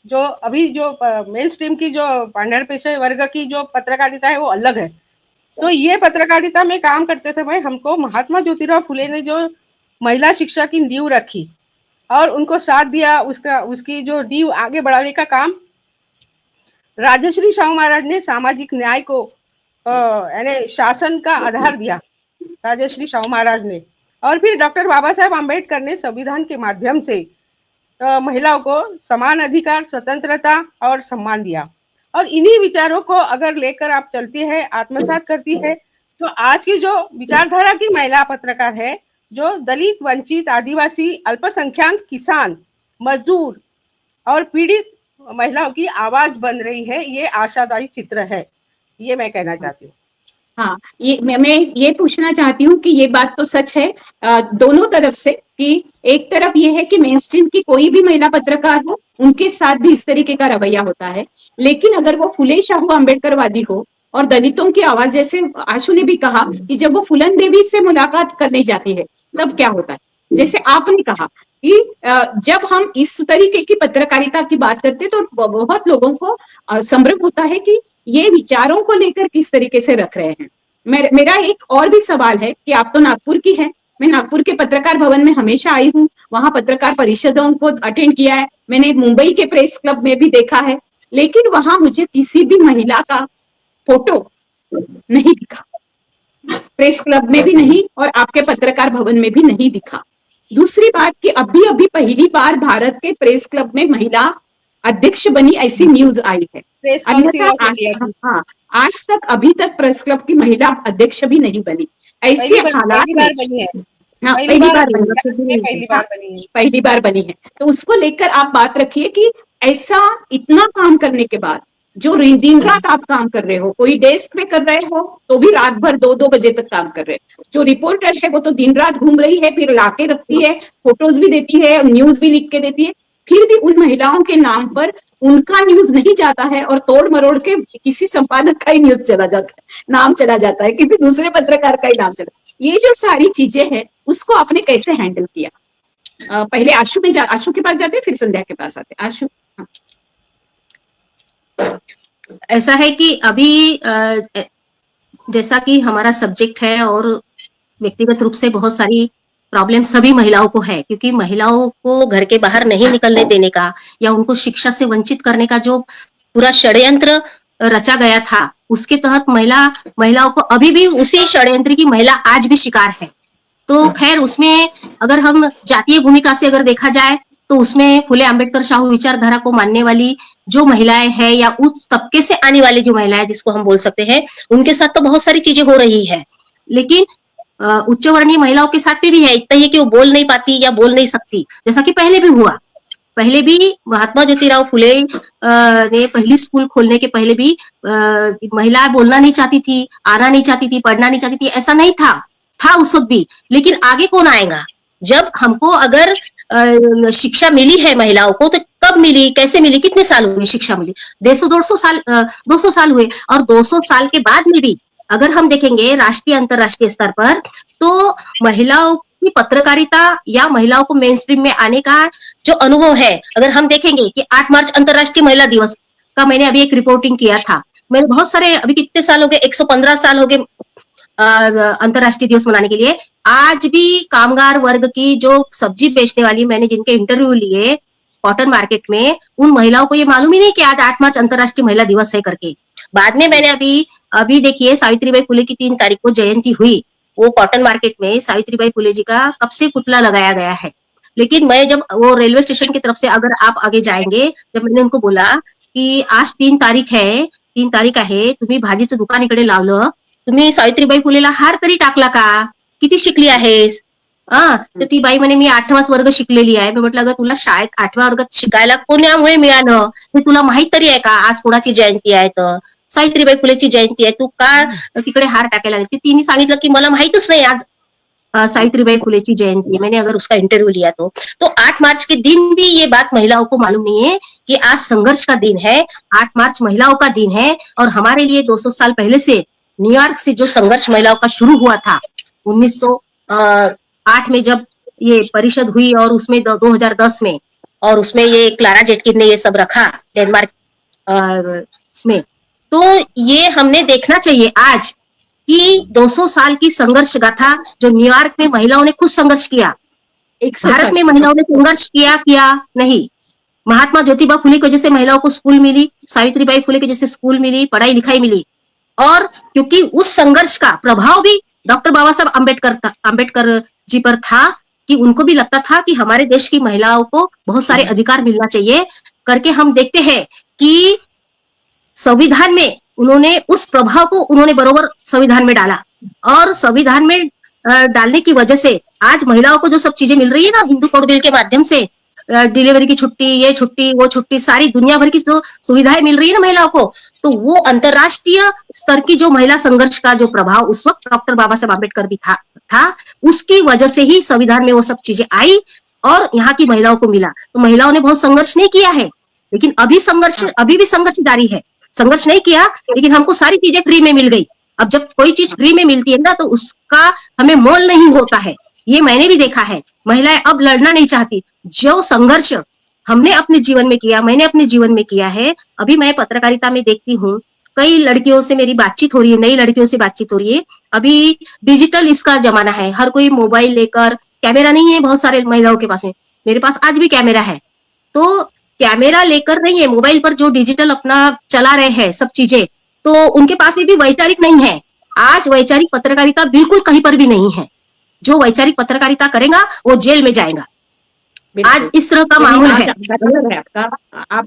जो अभी जो मेन स्ट्रीम की जो पांढर पेशे वर्ग की जो पत्रकारिता है वो अलग है। तो ये पत्रकारिता में काम करते समय हमको महात्मा ज्योतिराव फुले ने जो महिला शिक्षा की नींव रखी और उनको साथ दिया, उसकी जो नींव आगे बढ़ाने का काम राजश्री शाहू महाराज ने सामाजिक न्याय को यानी शासन का आधार दिया, राजश्री शाहू महाराज ने। और फिर डॉक्टर बाबा साहेब आम्बेडकर ने संविधान के माध्यम से महिलाओं को समान अधिकार, स्वतंत्रता और सम्मान दिया। और इन्हीं विचारों को अगर लेकर आप चलती है, आत्मसात करती है, तो आज की जो विचारधारा की महिला पत्रकार है, जो दलित, वंचित, आदिवासी, अल्पसंख्यक, किसान, मजदूर और पीड़ित महिलाओं की आवाज बन रही है, ये आशादायी चित्र है, ये मैं कहना चाहती हूँ। हाँ, ये मैं ये पूछना चाहती हूँ कि ये बात तो सच है दोनों तरफ से, कि एक तरफ ये है कि मेन स्ट्रीम की कोई भी महिला पत्रकार हो, उनके साथ भी इस तरीके का रवैया होता है। लेकिन अगर वो फुले शाहू अम्बेडकरवादी हो और दलितों की आवाज, जैसे आशु ने भी कहा कि जब वो फुलन देवी से मुलाकात करने जाती है तब क्या होता है, जैसे आपने कहा कि जब हम इस तरीके की पत्रकारिता की बात करते हैं तो बहुत लोगों को संभ्रम होता है कि ये विचारों को लेकर किस तरीके से रख रहे हैं। मेरा एक और भी सवाल है कि आप तो नागपुर की हैं, मैं नागपुर के पत्रकार भवन में हमेशा आई हूँ, वहां पत्रकार परिषदों को अटेंड किया है, मैंने मुंबई के प्रेस क्लब में भी देखा है, लेकिन वहां मुझे किसी भी महिला का फोटो नहीं दिखा, प्रेस क्लब में भी नहीं और आपके पत्रकार भवन में भी नहीं दिखा। दूसरी बात कि अभी अभी पहली बार भारत के प्रेस क्लब में महिला अध्यक्ष बनी, ऐसी न्यूज आई है। हाँ, आज तक अभी तक प्रेस क्लब की महिला अध्यक्ष भी नहीं बनी। ऐसे हालात पहली बार बनी है, तो उसको लेकर आप बात रखिए कि ऐसा इतना काम करने के बाद जो दिन रात आप काम कर रहे हो, कोई डेस्क पे कर रहे हो तो भी रात भर 2-2 बजे तक काम कर रहे हो, जो रिपोर्टर है वो तो दिन रात घूम रही है, फिर लाके रखती है, फोटोज भी देती है, न्यूज भी लिख के देती है, फिर भी उन महिलाओं के नाम पर उनका न्यूज नहीं जाता है और तोड़ मरोड़ के किसी संपादक का ही न्यूज चला जाता है, नाम चला जाता है, किसी दूसरे पत्रकार का ही नाम चला। ये जो सारी चीजें हैं उसको आपने कैसे हैंडल किया? पहले आशु के पास जाते फिर संध्या के पास आते। आशु। हाँ। ऐसा है कि अभी जैसा कि हमारा सब्जेक्ट है और व्यक्तिगत रूप से बहुत सारी प्रॉब्लम सभी महिलाओं को है, क्योंकि महिलाओं को घर के बाहर नहीं निकलने देने का या उनको शिक्षा से वंचित करने का जो पूरा षड्यंत्र रचा गया था, उसके तहत महिलाओं को अभी भी उसी षड्यंत्र की महिला आज भी शिकार है। तो खैर उसमें अगर हम जातीय भूमिका से अगर देखा जाए तो उसमें फुले अंबेडकर शाहू विचारधारा को मानने वाली जो महिलाएं हैं या उस तबके से आने वाली जो महिलाएं जिसको हम बोल सकते हैं, उनके साथ तो बहुत सारी चीजें हो रही है, लेकिन उच्च वर्णीय महिलाओं के साथ में भी है इतना ही कि वो बोल नहीं पाती या बोल नहीं सकती, जैसा कि पहले भी हुआ। पहले भी महात्मा ज्योतिराव फुले ने पहली स्कूल खोलने के पहले भी महिलाएं बोलना नहीं चाहती थी, आना नहीं चाहती थी, पढ़ना नहीं चाहती थी, ऐसा नहीं था उस वक्त भी। लेकिन आगे कौन आएगा? जब हमको अगर शिक्षा मिली है महिलाओं को, तो कब मिली, कैसे मिली, कितने साल हुए शिक्षा मिली? 200 साल हुए। और 200 साल के बाद में भी अगर हम देखेंगे राष्ट्रीय अंतर्राष्ट्रीय स्तर पर, तो महिलाओं की पत्रकारिता या महिलाओं को मेन स्ट्रीम में आने का जो अनुभव है, अगर हम देखेंगे कि 8 मार्च अंतर्राष्ट्रीय महिला दिवस का मैंने अभी एक रिपोर्टिंग किया था। मैंने बहुत सारे, अभी कितने साल हो गए, 115 साल हो गए अंतर्राष्ट्रीय दिवस मनाने के लिए। आज भी कामगार वर्ग की जो सब्जी बेचने वाली, मैंने जिनके इंटरव्यू लिए कॉटन मार्केट में, उन महिलाओं को ये मालूम ही नहीं कि आज 8 मार्च अंतर्राष्ट्रीय महिला दिवस है करके। बाद में मैंने अभी देखिए सावित्रीबाई फुले की 3 तारीख को जयंती हुई, वो कॉटन मार्केट में सावित्रीबाई फुले जी का कब से पुतला लगाया गया है। लेकिन मैं जब वो रेलवे स्टेशन की तरफ से अगर आप आगे जाएंगे, जब मैंने उनको बोला की आज 3 तारीख आहे, तुम्ही भाजीचं दुकान इकडे लावलं, तुम्ही सावित्रीबाई फुलेला हार तरी टाकला का? किती शिकली आहेस? तर ती बाई म्हणे मी 8वाच वर्ग शिकलेली आहे. मी म्हटलं अगं तुला शाळेत 8व्या वर्गात शिकायला कोणामुळे मिळालं? हे तुला माहित तरी आहे का? आज कोणाची जयंती आहे? तर सावित्रीबाई फुलेची जयंती आहे, तू का तिकडे हार टाकायला लागली? तिने सांगितलं की मला माहितच नाही आज सावित्रीबाई फुले की जयंती। मैंने अगर उसका इंटरव्यू लिया तो 8 मार्च के दिन भी ये बात महिलाओं को मालूम नहीं है कि आज संघर्ष का दिन है, 8 मार्च महिलाओं का दिन है। और हमारे लिए 200 साल पहले से न्यूयॉर्क से जो संघर्ष महिलाओं का शुरू हुआ था 1908 में जब ये परिषद हुई, और उसमें 2010 में, और उसमें ये क्लारा जेटकिन ने ये सब रखा डेनमार्क में, तो ये हमने देखना चाहिए आज कि 200 साल की संघर्ष गाथा जो न्यूयॉर्क में महिलाओं ने खुद संघर्ष किया, भारत में महिलाओं ने संघर्ष किया नहीं। महात्मा ज्योतिबा फुले की वजह से महिलाओं को स्कूल मिली, सावित्रीबाई फुले की वजह से स्कूल मिली, पढ़ाई लिखाई मिली। और क्योंकि उस संघर्ष का प्रभाव भी डॉक्टर बाबा साहब अम्बेडकर जी पर था, कि उनको भी लगता था कि हमारे देश की महिलाओं को बहुत सारे अधिकार मिलना चाहिए करके। हम देखते हैं कि संविधान में उन्होंने उस प्रभाव को उन्होंने बरोबर संविधान में डाला, और संविधान में डालने की वजह से आज महिलाओं को जो सब चीजें मिल रही है ना, हिंदू कोड बिल के माध्यम से डिलीवरी की छुट्टी, ये छुट्टी, वो छुट्टी, सारी दुनिया भर की जो सुविधाएं मिल रही है ना महिलाओं को, तो वो अंतरराष्ट्रीय स्तर की जो महिला संघर्ष का जो प्रभाव उस वक्त डॉक्टर बाबा साहब अम्बेडकर भी था, उसकी वजह से ही संविधान में वो सब चीजें आई और यहाँ की महिलाओं को मिला। तो महिलाओं ने बहुत संघर्ष नहीं किया है, लेकिन अभी भी संघर्ष जारी है। संघर्ष नहीं किया, लेकिन हमको सारी चीजें फ्री में मिल गई। अब जब कोई चीज फ्री में मिलती है ना, तो उसका हमें मोल नहीं होता है। ये मैंने भी देखा है, महिलाएं अब लड़ना नहीं चाहती। जो संघर्ष हमने अपने जीवन में किया, मैंने अपने जीवन में किया है, अभी मैं पत्रकारिता में देखती हूँ, कई लड़कियों से मेरी बातचीत हो रही है, नई लड़कियों से बातचीत हो रही है। अभी डिजिटल इसका जमाना है, हर कोई मोबाइल लेकर, कैमरा नहीं है बहुत सारे महिलाओं के पास में, मेरे पास आज भी कैमरा है, तो कैमरा लेकर नहीं है, मोबाइल पर जो डिजिटल अपना चला रहे हैं सब चीजें, तो उनके पास में भी वैचारिक नहीं है। आज वैचारिक पत्रकारिता बिल्कुल कहीं पर भी नहीं है। जो वैचारिक पत्रकारिता करेगा वो जेल में जाएगा। आज इस तरह का माहौल है। आपका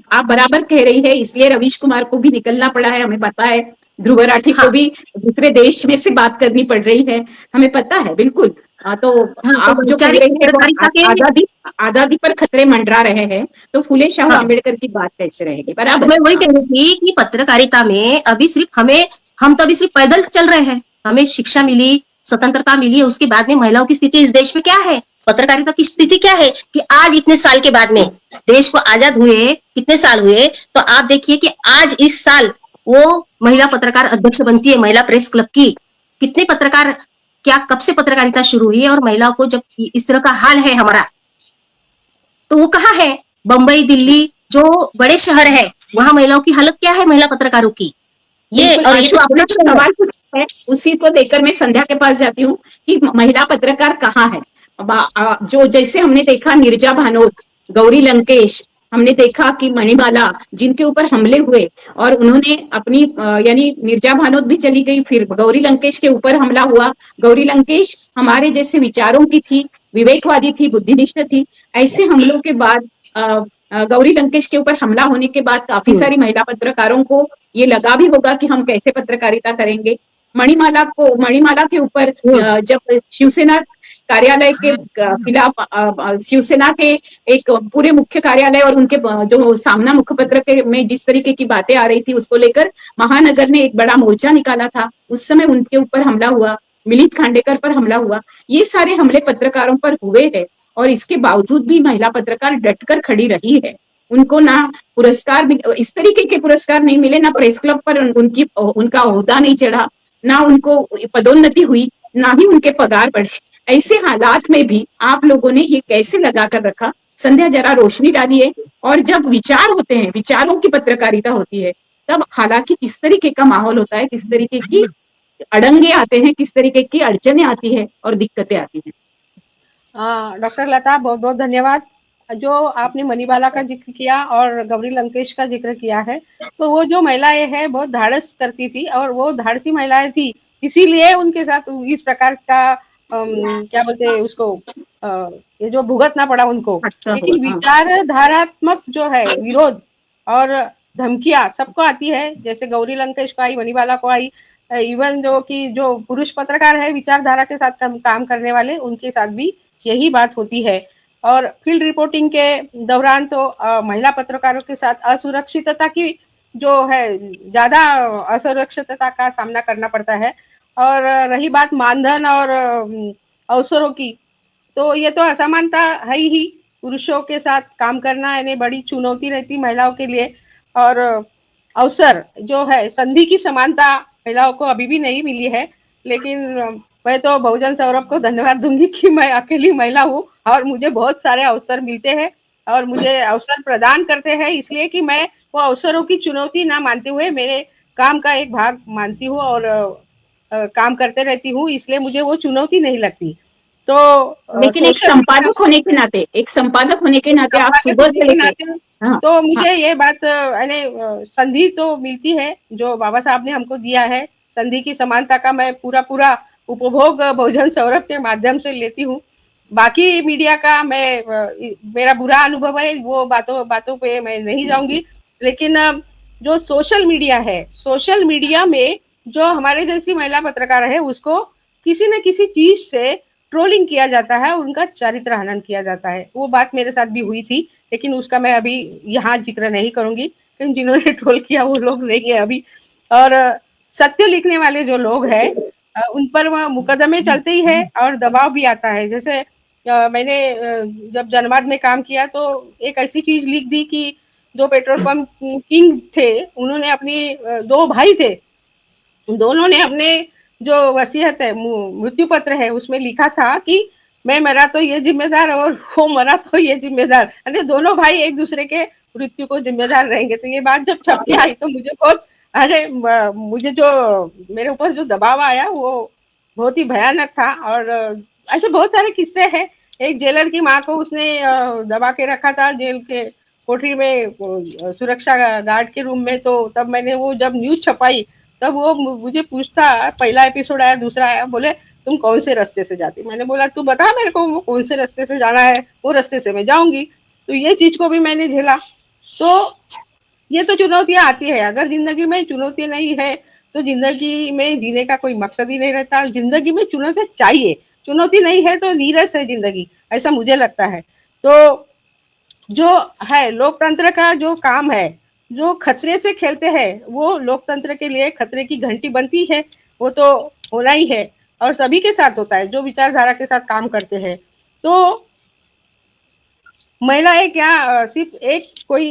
आप बराबर कह रही है, इसलिए रवीश कुमार को भी निकलना पड़ा है, हमें पता है। ध्रुव राठी को भी दूसरे देश में से बात करनी पड़ रही है, हमें पता है बिल्कुल। तो हाँ, तो आप जो कह वैचारिक रहे हैं वो पत्रकारिता के आजादी आजादी पर खतरे मंडरा रहे हैं, तो फूले शाह हाँ, अम्बेडकर की बात कैसे रहेगी? तो बराबर मैं है। वही हाँ। कह रही थी कि पत्रकारिता में अभी सिर्फ हम तो अभी सिर्फ पैदल चल रहे हैं। हमें शिक्षा मिली, स्वतंत्रता मिली है, उसके बाद में महिलाओं की स्थिति इस देश में क्या है, पत्रकारिता की स्थिति क्या है कि आज इतने साल के बाद में देश को आजाद हुए कितने साल हुए, तो आप देखिए कि आज इस साल वो महिला पत्रकार अध्यक्ष बनती है महिला प्रेस क्लब की। कितने पत्रकार, क्या कब से पत्रकारिता शुरू हुई है, और महिलाओं को जब इस तरह का हाल है हमारा, तो वो कहाँ है? बंबई, दिल्ली जो बड़े शहर है, वहां महिलाओं की हालत क्या है, महिला पत्रकारों की? ये बिल्कुल, और ये आइए तो आपने अपना जो शहर है। सवाल पूछा है उसी को लेकर मैं संध्या के पास जाती हूँ कि महिला पत्रकार कहाँ है। जो जैसे हमने देखा नीरजा भानोत, गौरी लंकेश, हमने देखा कि मणिमाला, जिनके ऊपर हमले हुए और उन्होंने अपनी यानी नीरजा भानोत भी चली गई, फिर गौरी लंकेश के ऊपर हमला हुआ। गौरी लंकेश हमारे जैसे विचारों की थी, विवेकवादी थी, बुद्धिनिष्ठ थी। ऐसे हमलों के बाद गौरी लंकेश के ऊपर हमला होने के बाद काफी सारी महिला पत्रकारों को ये लगा भी होगा कि हम कैसे पत्रकारिता करेंगे। मणिमाला के ऊपर जब शिवसेना कार्यालय के खिलाफ शिवसेना के एक पूरे मुख्य कार्यालय और उनके जो सामना मुखपत्र के में जिस तरीके की बातें आ रही थी उसको लेकर महानगर ने एक बड़ा मोर्चा निकाला था। उस समय उनके ऊपर हमला हुआ, मिलिंद खांडेकर पर हमला हुआ। ये सारे हमले पत्रकारों पर हुए हैं और इसके बावजूद भी महिला पत्रकार डटकर खड़ी रही है। उनको ना पुरस्कार, इस तरीके के पुरस्कार नहीं मिले, ना प्रेस क्लब पर उनका ओहदा नहीं चढ़ा, ना उनको पदोन्नति हुई, ना ही उनके पगार बढ़े। ऐसे हालात में भी आप लोगों ने ये कैसे लगा कर रखा? संध्या जरा रोशनी डालिए। और जब विचार होते हैं, विचारों की पत्रकारिता होती है, तब हालांकि किस तरीके का माहौल होता है, किस तरीके की अड़ंगे आते हैं, किस तरीके की अड़चने आती है और दिक्कतें आती हैं। डॉक्टर लता, बहुत बहुत धन्यवाद। जो आपने मणिबाला का जिक्र किया और गौरी लंकेश का जिक्र किया है, तो वो जो महिलाएं हैं बहुत धाड़स करती थी और वो धाड़सी महिलाएं थी, इसीलिए उनके साथ इस प्रकार का क्या बोलते हैं उसको, ये जो भुगतना पड़ा उनको। अच्छा हुआ। लेकिन हाँ। विचारधारात्मक जो है विरोध और धमकियां सबको आती है, जैसे गौरी लंकेश को आई, मणिबाला को आई, इवन जो पुरुष पत्रकार है विचारधारा के साथ काम करने वाले, उनके साथ भी यही बात होती है। और फील्ड रिपोर्टिंग के दौरान तो महिला पत्रकारों के साथ असुरक्षितता की जो है, ज्यादा असुरक्षितता का सामना करना पड़ता है। और रही बात मानधन और अवसरों की, तो ये तो असमानता है ही। पुरुषों के साथ काम करना यानी बड़ी चुनौती रहती महिलाओं के लिए। और अवसर जो है, संधि की समानता महिलाओं को अभी भी नहीं मिली है। लेकिन मैं तो बहुजन सौरभ को धन्यवाद दूंगी कि मैं अकेली महिला हूँ और मुझे बहुत सारे अवसर मिलते हैं और मुझे अवसर प्रदान करते हैं, इसलिए कि मैं वो अवसरों की चुनौती ना मानते हुए मेरे काम का एक भाग मानती हूँ और काम करते रहती हूँ, इसलिए मुझे वो चुनौती नहीं लगती। तो लेकिन एक संपादक होने के नाते, आप सुबह से लेके, हाँ, तो हाँ, मुझे ये बात यानी संधि तो मिलती है जो बाबा साहब ने हमको दिया है। संधि की समानता का मैं पूरा उपभोग बहुजन सौरभ के माध्यम से लेती हूँ। बाकी मीडिया का मेरा बुरा अनुभव है, वो बातों पे मैं नहीं जाऊंगी। लेकिन जो सोशल मीडिया है, सोशल मीडिया में जो हमारे जैसी महिला पत्रकार है उसको किसी न किसी चीज से ट्रोलिंग किया जाता है, उनका चारित्र हनन किया जाता है। वो बात मेरे साथ भी हुई थी, लेकिन उसका मैं अभी यहाँ जिक्र नहीं करूंगी, क्योंकि जिन्होंने ट्रोल किया वो लोग नहीं है अभी। और सत्य लिखने वाले जो लोग हैं उन पर मुकदमे चलते ही है और दबाव भी आता है। जैसे मैंने जब जनवाद में काम किया तो एक ऐसी चीज लिख दी कि जो पेट्रोल पंप किंग थे उन्होंने अपनी दो भाई थे, दोनों ने अपने जो वसीयत है, मृत्यु पत्र है, उसमें लिखा था कि मैं मरा तो ये जिम्मेदार और वो मरा तो ये जिम्मेदार, यानी दोनों भाई एक दूसरे के मृत्यु को जिम्मेदार रहेंगे। तो ये बात जब छप के आई तो मुझे मुझे जो मेरे ऊपर जो दबाव आया वो बहुत ही भयानक था। और ऐसे बहुत सारे किस्से हैं। एक जेलर की माँ को उसने दबा के रखा था जेल के कोठरी में, सुरक्षा गार्ड के रूम में। तो तब मैंने वो जब न्यूज छपाई तब वो मुझे पूछता, पहला एपिसोड आया, दूसरा आया, बोले तुम कौन से रास्ते से जाती? मैंने बोला तू बता मेरे को वो कौन से रास्ते से जाना है, वो रास्ते से मैं जाऊंगी। तो ये चीज को भी मैंने झेला। तो ये तो चुनौतियां आती है। अगर जिंदगी में चुनौती नहीं है तो जिंदगी में जीने का कोई मकसद ही नहीं रहता। जिंदगी में चुनौतियां चाहिए, चुनौती नहीं है तो नीरस है जिंदगी, ऐसा मुझे लगता है। तो जो है लोकतंत्र का जो काम है, जो खतरे से खेलते हैं वो लोकतंत्र के लिए खतरे की घंटी बनती है, वो तो होना ही है और सभी के साथ होता है जो विचारधारा के साथ काम करते हैं। तो महिलाएं क्या सिर्फ एक कोई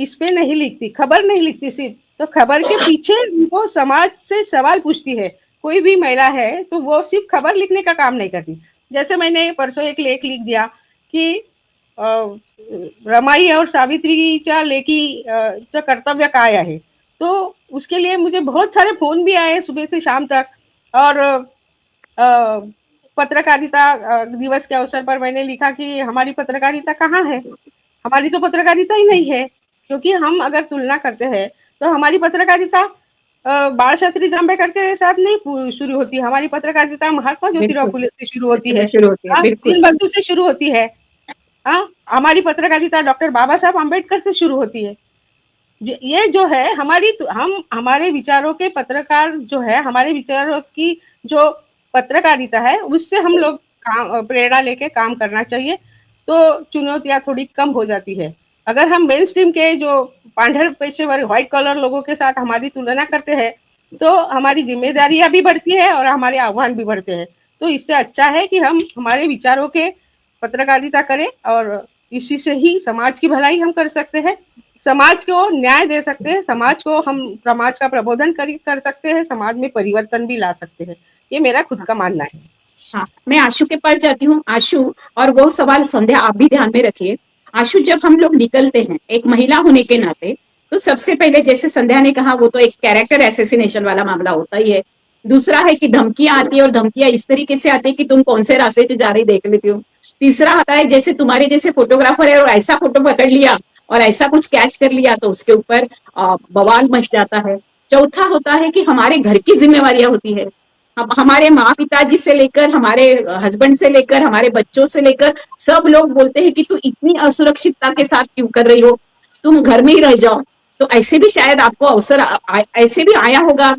इस पे नहीं लिखती, खबर नहीं लिखती सिर्फ, तो खबर के पीछे वो समाज से सवाल पूछती है। कोई भी महिला है तो वो सिर्फ खबर लिखने का काम नहीं करती। जैसे मैंने परसों एक लेख लिख दिया कि रमाई और सावित्रीच्या लेकीचं कर्तव्य काय आहे, तो उसके लिए मुझे बहुत सारे फोन भी आए सुबह से शाम तक। और पत्रकारिता दिवस के अवसर पर मैंने लिखा कि हमारी पत्रकारिता कहाँ है, हमारी तो पत्रकारिता ही नहीं है। क्योंकि हम अगर तुलना करते हैं तो हमारी पत्रकारिता बाल शास्त्री जांभेकर के साथ नहीं शुरू होती, हमारी पत्रकारिता महात्मा ज्योतिराव फुले से शुरू होती है, शुरू होती है, बिल्कुल। दीनबंधु से शुरू होती है। हमारी पत्रकारिता डॉक्टर बाबा साहब अम्बेडकर से शुरू होती है। ये जो है हम हमारे विचारों के पत्रकार जो है, हमारे विचारों की जो पत्रकारिता है उससे हम लोग प्रेरणा लेके काम करना चाहिए, तो चुनौतियां थोड़ी कम हो जाती है। अगर हम मेन स्ट्रीम के जो पांढर पेशेवर व्हाइट कॉलर लोगों के साथ हमारी तुलना करते हैं तो हमारी जिम्मेदारियां भी बढ़ती है और हमारे आह्वान भी बढ़ते हैं। तो इससे अच्छा है कि हम हमारे विचारों के पत्रकारिता करें और इसी से ही समाज की भलाई हम कर सकते हैं, समाज को न्याय दे सकते हैं, समाज को हम समाज का प्रबोधन कर सकते हैं, समाज में परिवर्तन भी ला सकते हैं। ये मेरा खुद का मानना है। हाँ, मैं आशु के पास जाती हूँ। आशु, और वो सवाल संध्या आप भी ध्यान में रखिए। आशु, जब हम लोग निकलते हैं एक महिला होने के नाते, तो सबसे पहले जैसे संध्या ने कहा वो तो एक कैरेक्टर एसेसिनेशन वाला मामला होता ही है। दूसरा है कि धमकियां आती है और धमकियां इस तरीके से आती है कि तुम कौन से रास्ते से जा रही देख लेती हो। तीसरा आता है जैसे तुम्हारे जैसे फोटोग्राफर है और ऐसा फोटो पकड़ लिया और ऐसा कुछ कैच कर लिया तो उसके ऊपर बवाल मच जाता है। चौथा होता है कि हमारे घर की जिम्मेवारियां होती है। अब हमारे माँ पिताजी से लेकर हमारे हस्बैंड से लेकर हमारे बच्चों से लेकर सब लोग बोलते हैं कि तू इतनी असुरक्षितता के साथ क्यों कर रही हो, तुम घर में ही रह जाओ। तो ऐसे भी शायद आपको अवसर ऐसे भी आया होगा,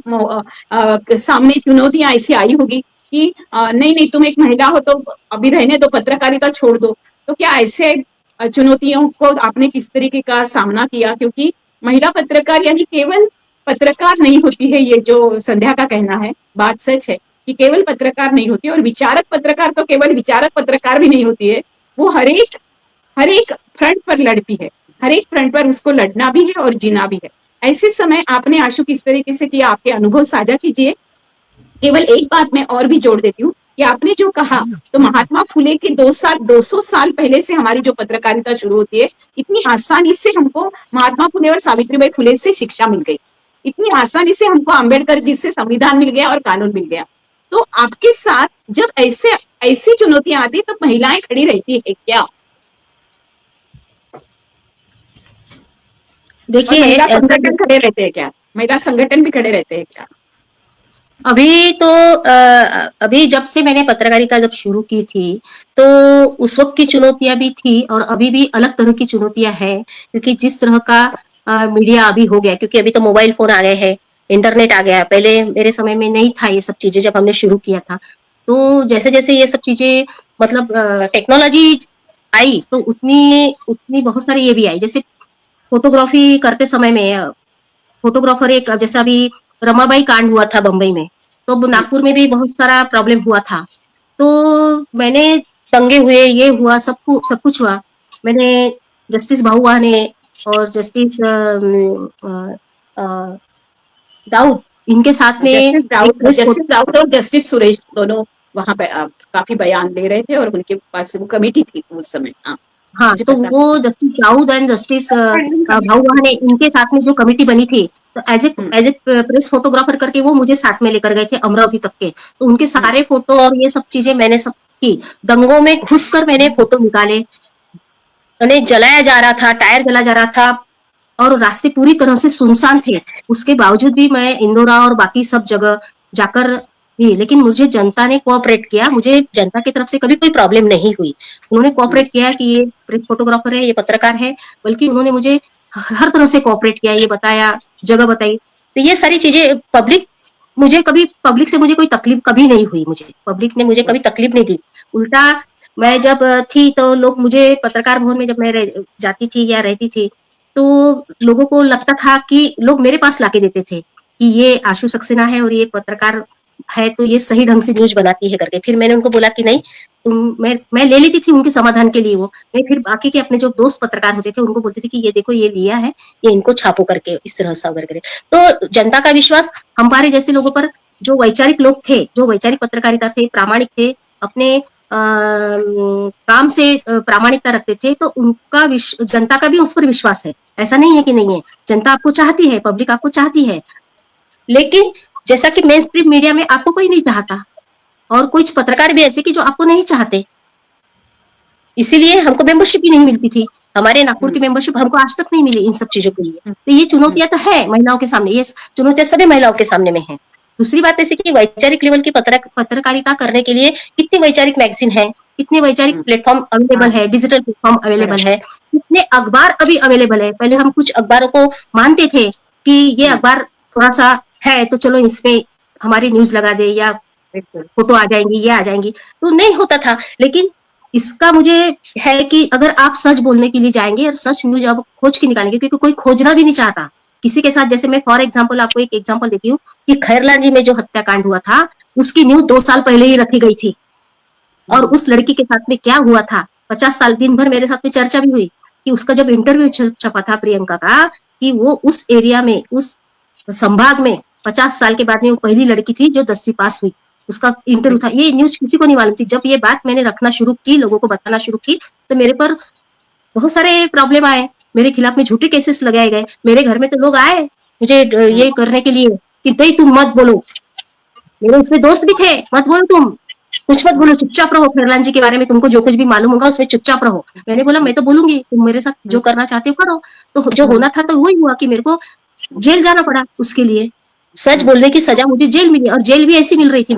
सामने चुनौतियां ऐसी आई होगी कि नहीं नहीं तुम एक महिला हो तो अभी रहने दो, पत्रकारिता छोड़ दो। तो क्या ऐसे चुनौतियों को आपने किस तरीके का सामना किया? क्योंकि महिला पत्रकार यानी केवल पत्रकार नहीं होती है, ये जो संध्या का कहना है बात सच है कि केवल पत्रकार नहीं होती, और विचारक पत्रकार तो केवल विचारक पत्रकार भी नहीं होती है, वो हर एक फ्रंट पर लड़ती है, हर एक फ्रंट पर उसको लड़ना भी है और जीना भी है। ऐसे समय आपने आशु किस तरीके से किया, आपके अनुभव साझा कीजिए। केवल एक बात मैं और भी जोड़ देती हूँ कि आपने जो कहा तो महात्मा फुले के 200 साल पहले से हमारी जो पत्रकारिता शुरू होती है, इतनी आसानी से हमको महात्मा फुले और सावित्रीबाई फुले से शिक्षा मिल गई, इतनी आसानी से हमको अम्बेडकर जी से संविधान मिल गया और कानून मिल गया। तो आपके साथ जब ऐसी चुनौतियां आती तो महिलाएं खड़ी रहती है क्या? देखिए, महिला संगठन खड़े रहते हैं क्या? महिला संगठन भी खड़े रहते हैं क्या? अभी जब से मैंने पत्रकारिता जब शुरू की थी तो उस वक्त की चुनौतियां भी थी और अभी भी अलग तरह की चुनौतियां हैं, क्योंकि जिस तरह का मीडिया अभी हो गया, क्योंकि अभी तो मोबाइल फोन आ गए हैं, इंटरनेट आ गया। पहले मेरे समय में नहीं था ये सब चीजें जब हमने शुरू किया था। तो जैसे जैसे ये सब चीजें मतलब टेक्नोलॉजी आई तो उतनी बहुत सारी ये भी आई। जैसे फोटोग्राफी करते समय में फोटोग्राफर एक, जैसा अभी रमाबाई कांड हुआ था बंबई में, तो नागपुर में भी बहुत सारा प्रॉब्लम हुआ था। तो मैंने दंगे हुए, ये हुआ, सब कुछ हुआ। मैंने जस्टिस भाऊआ ने और जस्टिस दाऊद, इनके साथ में जस्टिस दाऊद और जस्टिस सुरेश दोनों वहां पे काफी बयान दे रहे थे और उनके पास वो कमेटी थी उस समय। हाँ, तो वो जस्टिस दाऊद एंड जस्टिस भाऊआ ने, इनके साथ में जो कमेटी बनी थी, तो एज ए प्रेस फोटोग्राफर करके वो मुझे साथ में लेकर गए थे अमरावती तक के। तो उनके सारे फोटो और ये सब चीजें मैंने सब की, दंगों में घुसकर मैंने फोटो निकाले। उन्हें जलाया जा रहा था, टायर जला जा रहा था और रास्ते पूरी तरह से सुनसान थे। उसके बावजूद भी मैं इंदौरा और बाकी सब जगह जाकर भी, लेकिन मुझे जनता ने कोऑपरेट किया। मुझे जनता की तरफ से कभी कोई प्रॉब्लम नहीं हुई। उन्होंने कोऑपरेट किया कि ये प्रेस फोटोग्राफर है, ये पत्रकार है, बल्कि उन्होंने मुझे हर तरह से कोऑपरेट किया, ये बताया, जगह बताई। तो ये सारी चीजें पब्लिक मुझे कभी पब्लिक से मुझे कोई तकलीफ कभी नहीं हुई, मुझे पब्लिक ने मुझे कभी तकलीफ नहीं दी। उल्टा मैं जब थी तो लोग मुझे पत्रकार भवन में जब मैं जाती थी या रहती थी तो लोगों को लगता था कि लोग मेरे पास लाके देते थे कि ये आशु सक्सेना है और ये पत्रकार है तो ये सही ढंग से न्यूज बनाती है करके। फिर मैंने उनको बोला कि नहीं मैं ले लेती थी उनके समाधान के लिए वो। मैं फिर बाकी के अपने जो दोस्त पत्रकार होते थे उनको बोलती थी कि ये देखो ये लिया है, ये इनको छापो करके इस तरह से वगैरह। तो जनता का विश्वास हमारे जैसे लोगों पर, जो वैचारिक लोग थे, जो वैचारिक पत्रकारिता थे, प्रामाणिक थे, अपने काम से प्रामाणिकता रखते थे, तो उनका जनता का भी उस पर विश्वास है। ऐसा नहीं है कि नहीं है, जनता आपको चाहती है, पब्लिक आपको चाहती है। लेकिन जैसा कि मेन स्ट्रीम मीडिया में आपको कोई नहीं चाहता और कुछ पत्रकार भी ऐसे कि जो आपको नहीं चाहते, इसीलिए हमको मेंबरशिप भी नहीं मिलती थी। हमारे नागपुर की मेंबरशिप हमको आज तक नहीं मिली इन सब चीजों के लिए। तो ये चुनौतियां तो है महिलाओं के सामने, ये चुनौतियां सभी महिलाओं के सामने में है। दूसरी बात ऐसी कि वैचारिक लेवल की पत्रकारिता करने के लिए कितनी वैचारिक मैगजीन है, कितने वैचारिक प्लेटफॉर्म अवेलेबल है, डिजिटल प्लेटफॉर्म अवेलेबल है, कितने अखबार अभी अवेलेबल है। पहले हम कुछ अखबारों को मानते थे कि ये अखबार थोड़ा सा है तो चलो इसमें हमारी न्यूज लगा दे या फोटो आ जाएंगी, ये आ जाएंगी, तो नहीं होता था। लेकिन इसका मुझे है कि अगर आप सच बोलने के लिए जाएंगे और सच न्यूज आप खोज के निकालेंगे, क्योंकि कोई खोजना भी नहीं चाहता किसी के साथ। जैसे मैं फॉर एग्जाम्पल आपको एक एग्जाम्पल देती हूँ कि खैरलाल जी में जो हत्याकांड हुआ था उसकी न्यूज 2 साल पहले ही रखी गई थी, और उस लड़की के साथ में क्या हुआ था 50 साल, दिन भर मेरे साथ में चर्चा भी हुई कि उसका जब इंटरव्यू छपा था प्रियंका का, कि वो उस एरिया में, उस संभाग में 50 साल के बाद में वो पहली लड़की थी जो 10वीं पास हुई, उसका इंटरव्यू था। ये न्यूज किसी को नहीं मालूम थी। जब ये बात मैंने रखना शुरू की, लोगों को बताना शुरू की, तो मेरे पर बहुत सारे प्रॉब्लम आए, मेरे खिलाफ में झूठे केसेस लगाए गए। मेरे घर में तो लोग आए मुझे ये करने के लिए कि नहीं तुम मत बोलो, मेरे उसमें दोस्त भी थे, मत बोलो, तुम कुछ मत बोलो, चुपचाप रहो, खैरलाल जी के बारे में तुमको जो कुछ भी मालूम होगा उसमें चुपचाप रहो। मैंने बोला मैं तो बोलूंगी, तुम मेरे साथ जो करना चाहते हो करो। तो जो होना था तो वही हुआ कि मेरे को जेल जाना पड़ा उसके लिए। सच बोलने की सजा मुझे जेल मिली, और जेल भी ऐसी मिल रही थी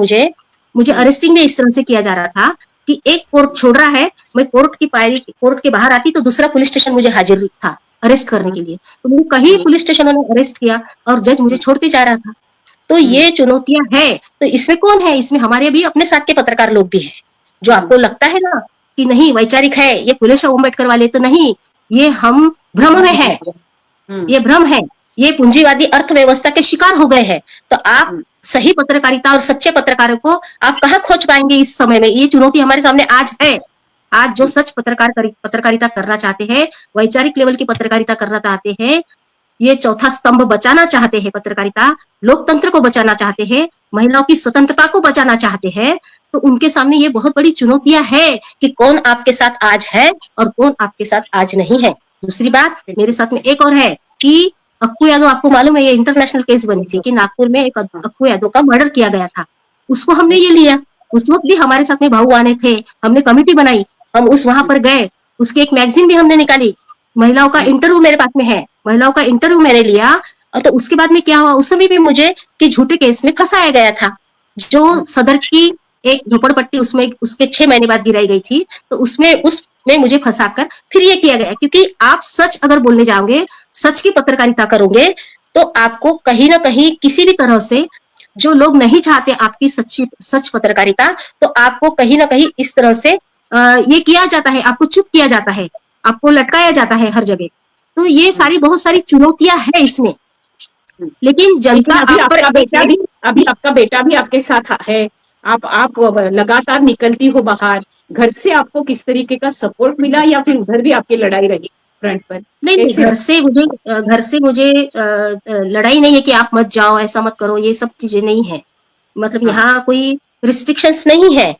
मुझे अरेस्टिंग भी इस तरह से किया जा रहा था कि एक कोर्ट छोड़ रहा है, मैं कोर्ट के बाहर आती तो दूसरा पुलिस स्टेशन मुझे हाजिर था अरेस्ट करने के लिए। तो मुझे कहीं पुलिस स्टेशन ने अरेस्ट किया और जज मुझे छोड़ते जा रहा था। तो ये चुनौतियां है। तो इसमें कौन है? इसमें हमारे भी अपने साथ के पत्रकार लोग भी है। जो आपको लगता है ना कि नहीं वैचारिक है, ये फुले शाह अम्बेडकर वाले, तो नहीं, ये हम भ्रम में है, ये भ्रम है, ये पूंजीवादी अर्थव्यवस्था के शिकार हो गए हैं। तो आप सही पत्रकारिता और सच्चे पत्रकारों को आप कहाँ खोज पाएंगे इस समय में? ये चुनौती हमारे सामने आज है। आज जो सच पत्रकारिता करना चाहते हैं, वैचारिक लेवल की पत्रकारिता करना चाहते हैं, ये चौथा स्तंभ बचाना चाहते हैं, पत्रकारिता लोकतंत्र को बचाना चाहते हैं, महिलाओं की स्वतंत्रता को बचाना चाहते हैं, तो उनके सामने ये बहुत बड़ी चुनौतियां है कि कौन आपके साथ आज है और कौन आपके साथ आज नहीं है। दूसरी बात मेरे साथ में एक और है कि अक्कू यादव, आपको मालूम है ये इंटरनेशनल केस बनी थी कि नागपुर में एक अक्कू यादव का मर्डर किया गया था। उसको हमने ये लिया, उस वक्त भी हमारे साथ में भाऊ आने थे, हमने कमेटी बनाई, हम वहां पर गए, उसकी एक मैगजीन भी हमने निकाली, महिलाओं का इंटरव्यू मेरे पास में है, महिलाओं का इंटरव्यू मैंने लिया। और तो उसके बाद में क्या हुआ, उस समय भी मुझे कि झूठे केस में फंसाया गया था। जो सदर की एक झोपड़पट्टी उसमें उसके 6 महीने बाद गिराई गई थी, तो उसमें मुझे फंसाकर फिर ये किया गया। क्योंकि आप सच अगर बोलने जाओगे, सच की पत्रकारिता करोगे, तो आपको कहीं ना कहीं किसी भी तरह से जो लोग नहीं चाहते आपकी सच पत्रकारिता, तो आपको कहीं ना कहीं इस तरह से ये किया जाता है, आपको चुप किया जाता है, आपको लटकाया जाता है हर जगह। तो ये सारी बहुत सारी चुनौतियां है इसमें। लेकिन जनता अभी आपका बेटा भी आपके साथ है, आप लगातार निकलती हो बाहर, घर से आपको किस तरीके का सपोर्ट मिला या फिर उधर भी आपकी लड़ाई रही फ्रंट पर? नहीं, घर से मुझे लड़ाई नहीं है कि आप मत जाओ, ऐसा मत करो, ये सब चीजें नहीं है। मतलब यहाँ कोई रिस्ट्रिक्शंस नहीं है,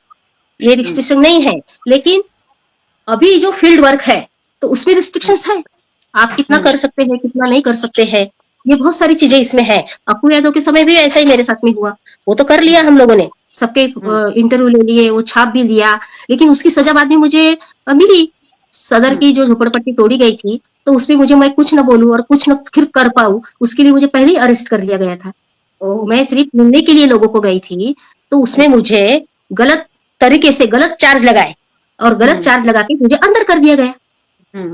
ये रिस्ट्रिक्शन नहीं है। लेकिन अभी जो फील्ड वर्क है तो उसमें रिस्ट्रिक्शंस है, आप कितना कर सकते हैं, कितना नहीं कर सकते हैं, ये बहुत सारी चीजें इसमें है। अक्कू यादव के समय भी ऐसा ही मेरे साथ में हुआ, वो तो कर लिया हम लोगों ने, सबके इंटरव्यू ले लिए, वो छाप भी दिया, लेकिन उसकी सजा बाद में मुझे मिली। सदर की जो झोपड़पट्टी तोड़ी गई थी, तो उसमें मुझे मैं कुछ न बोलूं और कुछ न फिर कर पाऊं, उसके लिए मुझे पहले ही अरेस्ट कर लिया गया था। मैं सिर्फ मिलने के लिए लोगों को गई थी, तो उसमें मुझे गलत तरीके से गलत चार्ज लगाए और गलत चार्ज लगा के मुझे अंदर कर दिया गया।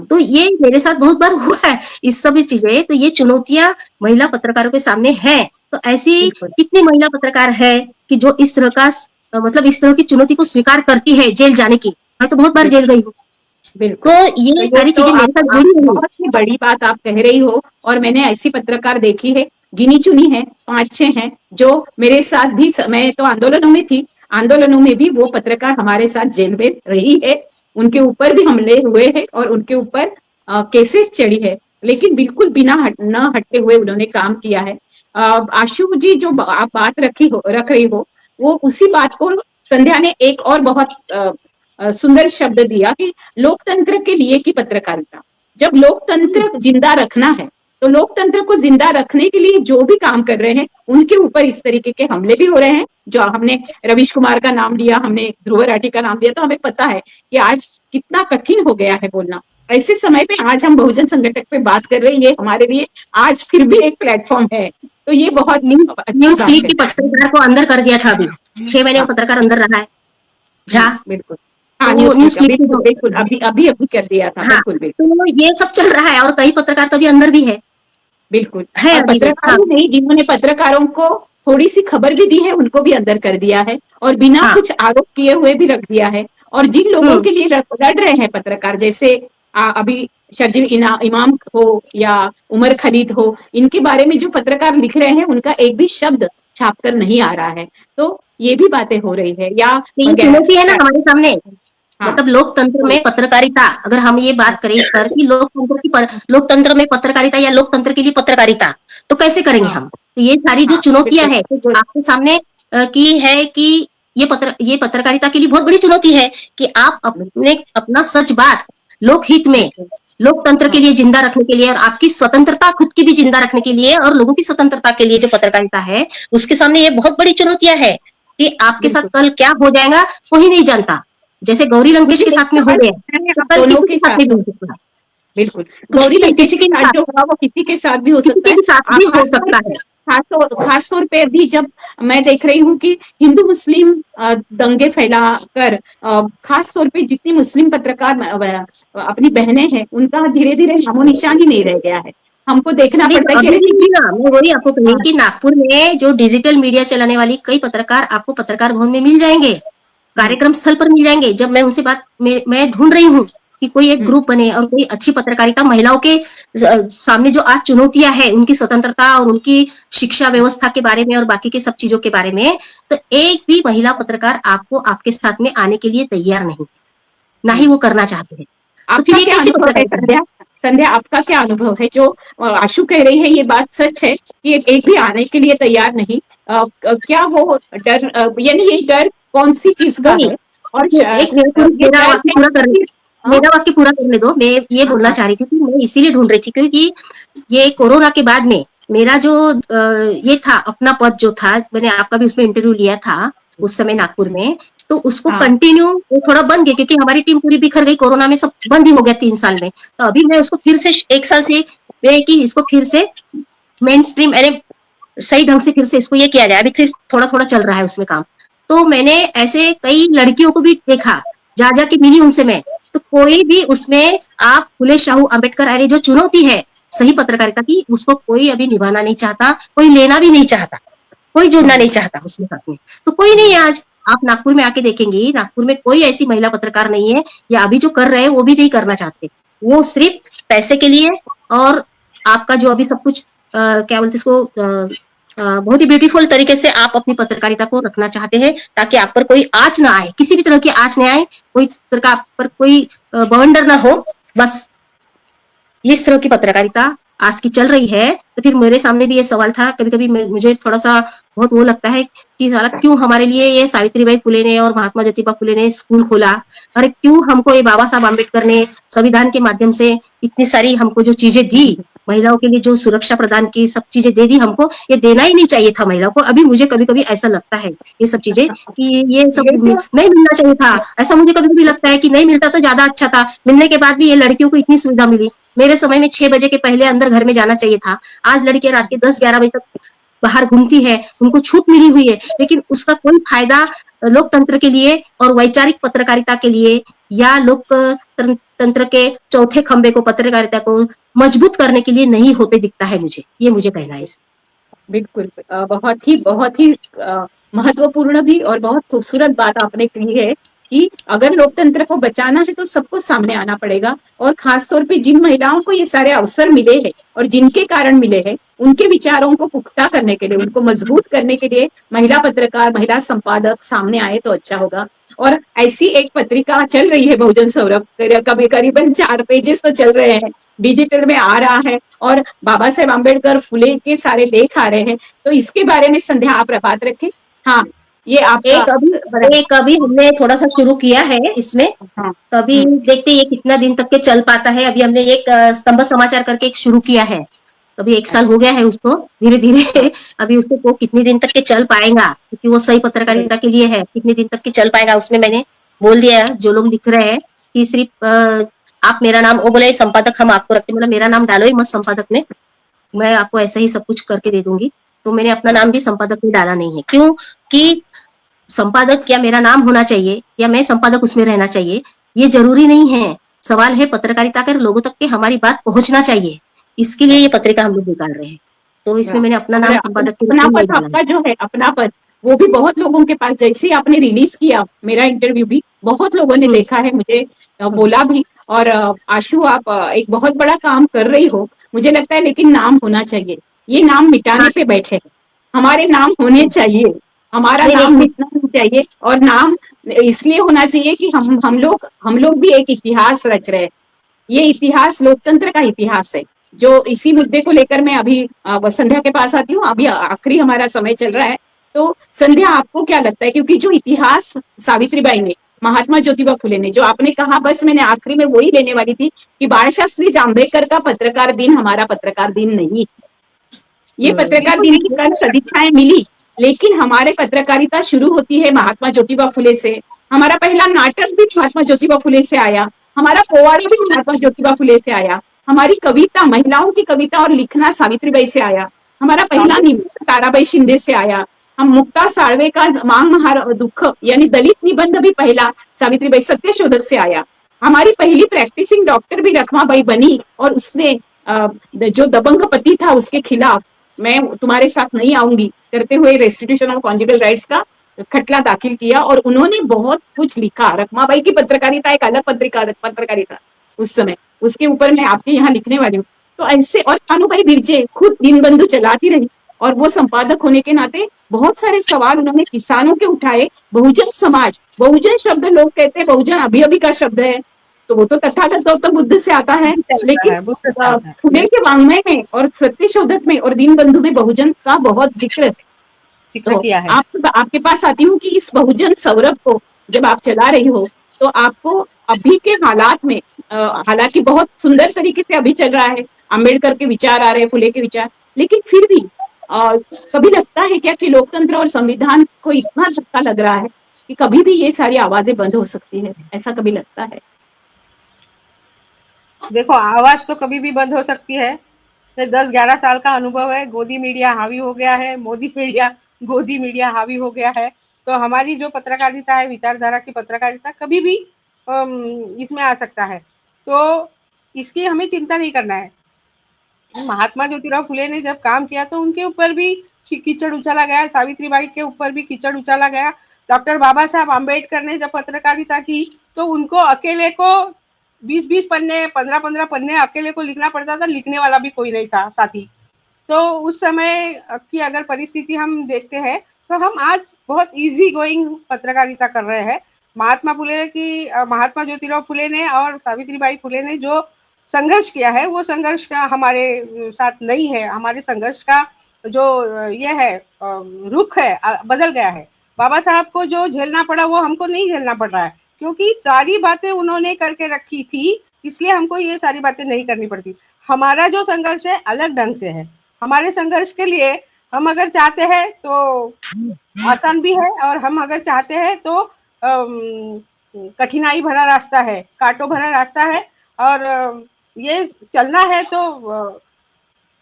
तो ये मेरे साथ बहुत बार हुआ है इस सभी चीजें। तो ये चुनौतियां महिला पत्रकारों के सामने है, तो ऐसी बिल्कुल कितनी महिला पत्रकार है कि जो इस तरह का मतलब इस तरह की चुनौती को स्वीकार करती है जेल जाने की। मैं तो बहुत बार जेल गई हूँ। बिल्कुल। तो ये तो ये सारी तो चीजें मेरे साथ आप जुड़ी हुई है। बहुत ही बड़ी बात आप कह रही हो, और मैंने ऐसी पत्रकार देखी है, गिनी चुनी है, 5-6 हैं, जो मेरे साथ भी, मैं तो आंदोलनों में थी, आंदोलनों में भी वो पत्रकार हमारे साथ जेल में रही है, उनके ऊपर भी हमले हुए हैं और उनके ऊपर केसेस चढ़ी है, लेकिन बिल्कुल बिना न हटते हुए उन्होंने काम किया है। आशु जी, जो आप बात रख रही हो, वो उसी बात को संध्या ने एक और बहुत सुंदर शब्द दिया कि लोकतंत्र के लिए की पत्रकारिता। जब लोकतंत्र जिंदा रखना है, तो लोकतंत्र को जिंदा रखने के लिए जो भी काम कर रहे हैं, उनके ऊपर इस तरीके के हमले भी हो रहे हैं। जो हमने रवीश कुमार का नाम लिया, हमने ध्रुव राठी का नाम लिया, तो हमें पता है कि आज कितना कठिन हो गया है बोलना। ऐसे समय पे आज हम बहुजन संगठक पे बात कर रहे हैं, ये हमारे लिए आज फिर भी एक प्लेटफॉर्म है, तो ये बहुत अच्छी न्यूज बात क्लिक है। के पत्रकार को अंदर कर दिया था अभी, 6 महीने हाँ, वो पत्रकार अंदर रहा है झा। बिल्कुल। हाँ, तो न्यूज न्यूज क्लिक, क्लिक बिल्कुल बिल्कुल, अभी अभी अभी कर दिया था, हाँ, बिल्कुल बिल्कुल तो ये सब चल रहा है और कई पत्रकार तो अभी अंदर भी बिल्कुल। है और अभी भी। पत्रकार हाँ ही नहीं, जिन्होंने पत्रकारों को थोड़ी सी खबर भी दी है, उनको भी अंदर कर दिया है, और बिना हाँ कुछ आरोप किए हुए भी रख दिया है। और जिन लोगों के लिए लड़ रहे हैं पत्रकार, जैसे अभी शर्जील इमाम हो या उमर खालिद हो, इनके बारे में जो पत्रकार लिख रहे हैं, उनका एक भी शब्द छापकर नहीं आ रहा है, तो ये भी बातें हो रही है। या तो ये चुनौती है ना हमारे सामने। हाँ, मतलब लोकतंत्र में पत्रकारिता, अगर हम ये बात करें इस पर कि लोकतंत्र में पत्रकारिता या लोकतंत्र के लिए पत्रकारिता, तो कैसे करेंगे हाँ, हम? तो ये सारी जो हाँ, चुनौतियां बिल्कुल है तो जो आपके सामने की है कि ये पत्रकारिता के लिए बहुत बड़ी चुनौती है कि आप बिल्कुल अपने अपना सच बात लोकहित में, बिल्कुल, लोकतंत्र के हाँ, लिए जिंदा रखने के लिए और आपकी स्वतंत्रता खुद की भी जिंदा रखने के लिए और लोगों की स्वतंत्रता के लिए जो पत्रकारिता है, उसके सामने ये बहुत बड़ी चुनौतियां है कि आपके साथ बिल्कुल। कल क्या हो जाएगा कोई नहीं जानता। जैसे गौरी लंकेश मुझे के एक साथ में हो सवाल गया, पूछना है तो आप कल दोनों किसी के के साथ साथ। भी हो सकता है। बिल्कुल, गौरी लंकेश किसी के के भी साथ साथ, जो हुआ वो किसी के साथ भी हो किसी सकता के है। भी साथ भी हो सकता है। खास तौर पे अभी जब मैं देख रही हूँ कि हिंदू मुस्लिम दंगे फैलाकर, खास तौर पे जितनी मुस्लिम पत्रकार अपनी बहनें हैं, उनका धीरे धीरे नामो निशान ही नहीं रह गया है। हमको देखना नहीं पड़ता तो है कि अभी अरे भी ना, मैं वही आपको कही हाँ, कि नागपुर में जो डिजिटल मीडिया चलाने वाली कई पत्रकार आपको पत्रकार भवन में मिल जाएंगे, हम्म, कार्यक्रम स्थल पर मिल जाएंगे। जब मैं उनसे मैं ढूंढ रही हूँ कि कोई एक हम्म, ग्रुप बने और कोई अच्छी पत्रकारिता, महिलाओं के सामने जो आज चुनौतियां हैं उनकी स्वतंत्रता और उनकी शिक्षा व्यवस्था के बारे में और बाकी के सब चीजों के बारे में, तो एक भी महिला पत्रकार आपको आपके साथ में आने के लिए तैयार नहीं, ना ही हम्म। वो करना चाहते हैं। तो फिर आपका ये क्या कैसी अनुभव है पत्रकारिता है? संध्या? संध्या, आपका क्या अनुभव है? जो आशु कह रही है, ये बात सच है कि एक भी आने के लिए तैयार नहीं। क्या वो डर, यानी ये डर कौन सी चीज का नहीं, है? और एक ये मेरा डर वाक्य है पूरा करने, कि हाँ, मेरा वाक्य पूरा करने दो। मैं ये हाँ, बोलना हाँ, चाह रही थी कि मैं इसीलिए ढूंढ रही थी क्योंकि ये कोरोना के बाद में मेरा जो ये था अपना पद जो था, मैंने आपका भी उसमें इंटरव्यू लिया था उस समय नागपुर में, तो उसको हाँ, कंटिन्यू थोड़ा बंद गया क्योंकि हमारी टीम पूरी बिखर गई, कोरोना में सब बंद ही हो गया 3 साल में। तो अभी मैं उसको फिर से 1 साल से कि इसको फिर से मेन स्ट्रीम, अरे सही ढंग से फिर से इसको ये किया जाए। अभी फिर थोड़ा थोड़ा चल रहा है उसमें काम। तो मैंने ऐसे कई लड़कियों को भी देखा, जा जाके मिली उनसे मैं, तो कोई भी उसमें आप फुले शाहू अम्बेडकर, अरे जो चुनौती है सही पत्रकारिता की, उसको कोई अभी निभाना नहीं चाहता, कोई लेना भी नहीं चाहता, कोई जुड़ना नहीं चाहता उसके साथ में। तो कोई नहीं है आज, आप नागपुर में आके देखेंगे, नागपुर में कोई ऐसी महिला पत्रकार नहीं है, या अभी जो कर रहे हैं वो भी नहीं करना चाहते। वो सिर्फ पैसे के लिए और आपका जो अभी सब कुछ क्या बोलते इसको बहुत ही ब्यूटीफुल तरीके से आप अपनी पत्रकारिता को रखना चाहते हैं ताकि आप पर कोई आंच ना आए, किसी भी तरह की आंच ना आए, कोई तरह का आप पर कोई बवंडर ना हो। बस इस तरह की पत्रकारिता आज की चल रही है। तो फिर मेरे सामने भी ये सवाल था, कभी कभी मुझे थोड़ा सा बहुत वो लगता है कि साला क्यों हमारे लिए ये सावित्रीबाई फुले ने और महात्मा ज्योतिबा फुले ने स्कूल खोला, अरे क्यों हमको ये बाबा साहब आम्बेडकर ने संविधान के माध्यम से इतनी सारी हमको जो चीजें दी, महिलाओं के लिए जो सुरक्षा प्रदान की, सब चीजें दे दी हमको, ये देना ही नहीं चाहिए था महिलाओं को। अभी मुझे कभी कभी ऐसा लगता है ये सब चीजें कि ये सब ये जो नहीं मिलना चाहिए था। ऐसा मुझे कभी कभी लगता है कि नहीं मिलता तो ज्यादा अच्छा था, मिलने के बाद भी ये लड़कियों को इतनी सुविधा मिली। मेरे समय में 6 बजे के पहले अंदर घर में जाना चाहिए था, आज लड़कियां रात के 10-11 बजे तक बाहर घूमती है, उनको छूट मिली हुई है, लेकिन उसका कोई फायदा लोकतंत्र के लिए और वैचारिक पत्रकारिता के लिए या लोकतंत्र के चौथे खंबे को, पत्रकारिता को मजबूत करने के लिए नहीं होते दिखता है मुझे, ये मुझे कहना है। बिल्कुल बहुत ही महत्वपूर्ण भी और बहुत खूबसूरत बात आपने कही है कि अगर लोकतंत्र को बचाना है तो सबको सामने आना पड़ेगा, और खासतौर पे जिन महिलाओं को ये सारे अवसर मिले हैं और जिनके कारण मिले हैं, उनके विचारों को पुख्ता करने के लिए, उनको मजबूत करने के लिए महिला पत्रकार, महिला संपादक सामने आए तो अच्छा होगा। और ऐसी एक पत्रिका चल रही है बहुजन सौरभ, कभी करीबन 4 पेजेस तो चल रहे हैं, डिजिटल में आ रहा है, और बाबा साहेब आम्बेडकर, फुले के सारे लेख आ रहे हैं। तो इसके बारे में संध्या आप बात रखें। हाँ, ये आपका एक अभी हमने थोड़ा सा शुरू किया है इसमें, हाँ। तो अभी देखते हैं ये कितना दिन तक के चल पाता है। अभी हमने एक स्तंभ समाचार करके एक शुरू किया है, तो अभी 1 साल हो गया है उसको, धीरे धीरे अभी उसको वो कितने दिन तक के चल पाएगा, क्योंकि वो सही पत्रकारिता के लिए है, कितने दिन तक के चल पाएगा उसमें मैंने बोल दिया है। जो लोग लिख रहे हैं कि सिर्फ आप मेरा नाम, वो बोले संपादक हम आपको रखते, मतलब मेरा नाम डालो ही मत संपादक में, मैं आपको ऐसा ही सब कुछ करके दे दूंगी। तो मैंने अपना नाम भी संपादक में डाला नहीं है, क्यों कि संपादक क्या मेरा नाम होना चाहिए या मैं संपादक उसमें रहना चाहिए, ये जरूरी नहीं है। सवाल है पत्रकारिता कर लोगों तक के हमारी बात पहुंचना चाहिए, इसके लिए ये पत्रिका हम लोग निकाल रहे हैं। तो इसमें मैंने अपना नाम संपादक के रूप में नहीं अपनापन डाला आपका जो है, अपनापन वो भी बहुत लोगों के पास, जैसे ही आपने रिलीज किया मेरा इंटरव्यू भी बहुत लोगों ने देखा है, मुझे बोला भी। और आशु, आप एक बहुत बड़ा काम कर रही हो मुझे लगता है, लेकिन नाम होना चाहिए। ये नाम मिटाने पे बैठे हैं, हमारे नाम होने चाहिए, हमारा नहीं नाम नहीं मिटना नहीं चाहिए। और नाम इसलिए होना चाहिए कि हम लोग भी एक इतिहास रच रहे हैं। ये इतिहास लोकतंत्र का इतिहास है। जो इसी मुद्दे को लेकर मैं अभी संध्या के पास आती हूँ, अभी आखिरी हमारा समय चल रहा है। तो संध्या, आपको क्या लगता है, क्योंकि जो इतिहास सावित्रीबाई ने, महात्मा ज्योतिबा फुले ने, जो आपने कहा, बस मैंने आखिरी में वही लेने वाली थी कि बाल शास्त्री जांभेकर का पत्रकार दिन हमारा पत्रकार दिन नहीं। ये पत्रकार दिन की कल सदिच्छाएं मिली, लेकिन हमारे पत्रकारिता शुरू होती है महात्मा ज्योतिबा फुले से। हमारा पहला नाटक भी महात्मा ज्योतिबा फुले से आया, हमारा पोवाड़ा भी महात्मा ज्योतिबा फुले से आया, हमारी कविता, महिलाओं की कविता और लिखना सावित्रीबाई से आया, हमारा पहला निबंध ताराबाई शिंदे से आया, हम मुक्ता साळवे का मांग महार दुख यानी दलित निबंध भी पहला सावित्रीबाई सत्यशोधक से आया। हमारी पहली प्रैक्टिसिंग डॉक्टर भी रखमाबाई बनी, और उसने जो दबंग पति था उसके खिलाफ मैं तुम्हारे साथ नहीं आऊंगी करते हुए रेस्टिट्यूशन ऑफ कॉन्जुगल राइट्स का खटला दाखिल किया, और उन्होंने बहुत कुछ लिखा। रखमाबाई की पत्रकारिता एक अलग पत्रकारिता उस समय, उसके ऊपर मैं आपके यहाँ लिखने वाली हूँ। तो ऐसे, और कानूबाई बिरजे खुद दीनबंधु चलाती रही, और वो संपादक होने के नाते बहुत सारे सवाल उन्होंने किसानों के उठाए। बहुजन समाज, बहुजन शब्द लोग कहते हैं बहुजन अभी अभी का शब्द है, तो वो तो तथागत गौतम बुद्ध से आता है, लेकिन फुले के वाङ्मय में और सत्यशोधक में और दीनबंधु में बहुजन का बहुत जिक्र है। तो किया है। आपके पास आती हूँ कि इस बहुजन सौरभ को जब आप चला रही हो, तो आपको अभी के हालात में, हालांकि बहुत सुंदर तरीके से अभी चल रहा है, अम्बेडकर के विचार आ रहे हैं, फुले के विचार, लेकिन फिर भी कभी लगता है क्या कि लोकतंत्र और संविधान को इतना धक्का लग रहा है कि कभी भी ये सारी आवाजें बंद हो सकती है, ऐसा कभी लगता है? देखो, आवाज तो कभी भी बंद हो सकती है। 10-11 साल का अनुभव है, गोदी मीडिया हावी हो गया है, गोदी मीडिया हावी हो गया है। तो हमारी जो पत्रकारिता है, विचारधारा की पत्रकारिता, कभी भी इसमें आ सकता है। तो इसकी हमें चिंता नहीं करना है। महात्मा ज्योतिराव फुले ने जब काम किया तो उनके ऊपर भी कीचड़ उछाला गया, सावित्रीबाई के ऊपर भी कीचड़ उछाला गया। डॉक्टर बाबा साहब आम्बेडकर ने जब पत्रकारिता की तो उनको अकेले को 20-20 पन्ने, 15-15 पन्ने अकेले को लिखना पड़ता था, लिखने वाला भी कोई नहीं था साथी। तो उस समय की अगर परिस्थिति हम देखते हैं तो हम आज बहुत इजी गोइंग पत्रकारिता कर रहे हैं। महात्मा ज्योतिराव फुले ने और सावित्रीबाई फुले ने जो संघर्ष किया है, वो संघर्ष का हमारे साथ नहीं है। हमारे संघर्ष का जो ये है रुख है, बदल गया है। बाबा साहब को जो झेलना पड़ा वो हमको नहीं झेलना पड़ रहा है, क्योंकि सारी बातें उन्होंने करके रखी थी, इसलिए हमको ये सारी बातें नहीं करनी पड़ती। हमारा जो संघर्ष है अलग ढंग से है। हमारे संघर्ष के लिए हम अगर चाहते हैं तो आसान भी है, और हम अगर चाहते हैं तो कठिनाई भरा रास्ता है, कांटों भरा रास्ता है। और ये चलना है तो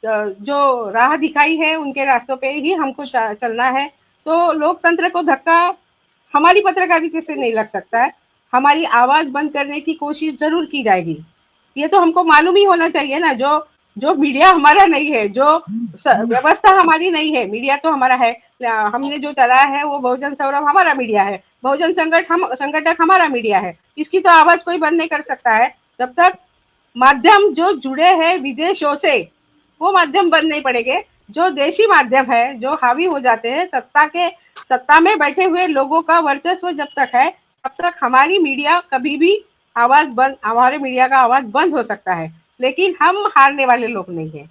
जो राह दिखाई है उनके रास्तों पे ही हमको चलना है। तो लोकतंत्र को धक्का हमारी पत्रकारिता से नहीं लग सकता है। हमारी आवाज बंद करने की कोशिश जरूर की जाएगी, ये तो हमको मालूम ही होना चाहिए ना। जो जो मीडिया हमारा नहीं है, जो व्यवस्था हमारी नहीं है, मीडिया तो हमारा है, हमने जो चलाया है वो बहुजन सौरभ हमारा मीडिया है, बहुजन संगठक हमारा मीडिया है, इसकी तो आवाज कोई बंद नहीं कर सकता है। जब तक माध्यम जो जुड़े हैं विदेशों से, वो माध्यम बंद नहीं पड़ेंगे। जो देशी माध्यम है, जो हावी हो जाते हैं, सत्ता में बैठे हुए लोगों का वर्चस्व जब तक है, तब तक हमारी मीडिया कभी भी हमारे मीडिया का आवाज बंद हो सकता है। लेकिन हम हारने वाले लोग नहीं है।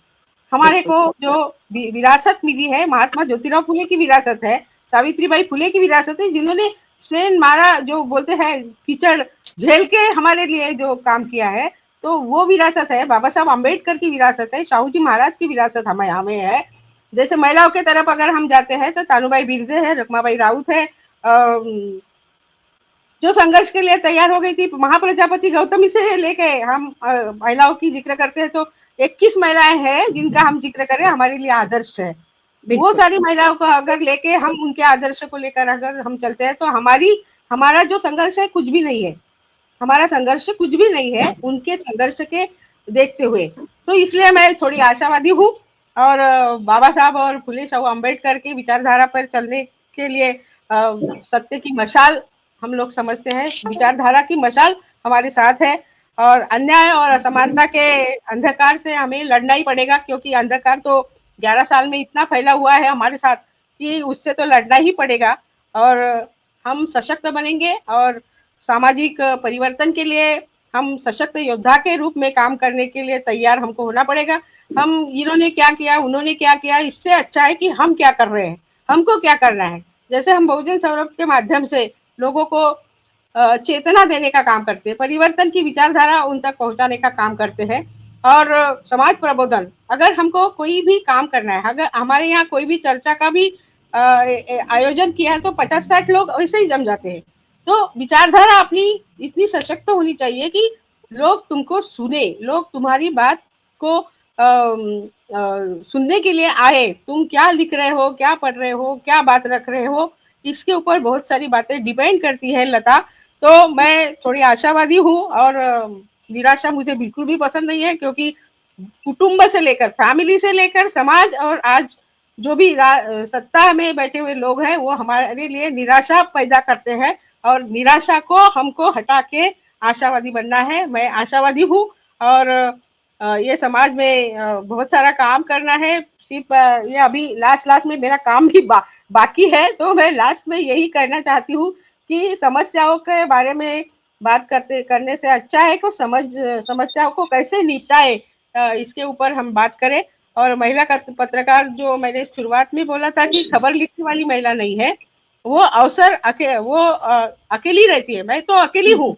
हमारे को जो विरासत मिली है, महात्मा ज्योतिराव फुले की विरासत है, सावित्रीबाई फुले की विरासत है, जिन्होंने स्ट्रेन मारा, जो बोलते हैं कीचड़ झेल के हमारे लिए जो काम किया है, तो वो विरासत है। बाबा साहब अम्बेडकर की विरासत है, शाहू जी महाराज की विरासत हमें है। जैसे महिलाओं के तरफ अगर हम जाते हैं तो तानुबाई बिरजे है, रखमाबाई राउत है, जो संघर्ष के लिए तैयार हो गई थी। महाप्रजापति गौतमी से लेके हम महिलाओं की जिक्र करते हैं तो 21 महिलाएं हैं जिनका हम जिक्र करें, हमारे लिए आदर्श है। वो सारी महिलाओं को अगर लेके हम उनके आदर्श को लेकर अगर हम चलते हैं तो हमारा जो संघर्ष है कुछ भी नहीं है, हमारा संघर्ष कुछ भी नहीं है उनके संघर्ष के देखते हुए। तो इसलिए मैं थोड़ी आशावादी हूँ और बाबा साहब और फुले शाहू अम्बेडकर की विचारधारा पर चलने के लिए सत्य की मशाल हम लोग समझते हैं, विचारधारा की मशाल हमारे साथ है और अन्याय और असमानता के अंधकार से हमें लड़ना ही पड़ेगा, क्योंकि अंधकार तो 11 साल में इतना फैला हुआ है हमारे साथ कि उससे तो लड़ना ही पड़ेगा। और हम सशक्त बनेंगे और सामाजिक परिवर्तन के लिए हम सशक्त योद्धा के रूप में काम करने के लिए तैयार हमको होना पड़ेगा। हम इन्होंने क्या किया, उन्होंने क्या किया, इससे अच्छा है कि हम क्या कर रहे हैं, हमको क्या करना है। जैसे हम बहुजन सौरभ के माध्यम से लोगों को चेतना देने का काम करते हैं, परिवर्तन की विचारधारा उन तक पहुंचाने का काम करते हैं और समाज प्रबोधन, अगर हमको कोई भी काम करना है, अगर हमारे यहाँ कोई भी चर्चा का भी आयोजन किया है तो 50-60 लोग वैसे ही जम जाते हैं। तो विचारधारा अपनी इतनी सशक्त होनी चाहिए कि लोग तुमको सुने, लोग तुम्हारी बात को सुनने के लिए आए। तुम क्या लिख रहे हो, क्या पढ़ रहे हो, क्या बात रख रहे हो, इसके ऊपर बहुत सारी बातें डिपेंड करती है लता। तो मैं थोड़ी आशावादी हूँ और निराशा मुझे बिल्कुल भी पसंद नहीं है, क्योंकि कुटुंब से लेकर, फैमिली से लेकर समाज और आज जो भी सत्ता में बैठे हुए लोग हैं वो हमारे लिए निराशा पैदा करते हैं और निराशा को हमको हटा के आशावादी बनना है। मैं आशावादी हूँ और ये समाज में बहुत सारा काम करना है। सिर्फ ये अभी लास्ट में मेरा काम भी बाकी है, तो मैं लास्ट में यही कहना चाहती हूँ कि समस्याओं के बारे में बात करने से अच्छा है कि समस्याओं को कैसे निपटाए, इसके ऊपर हम बात करें। और महिला का पत्रकार, जो मैंने शुरुआत में बोला था कि खबर लिखने वाली महिला नहीं है, वो अकेली रहती है। मैं तो अकेली हूँ,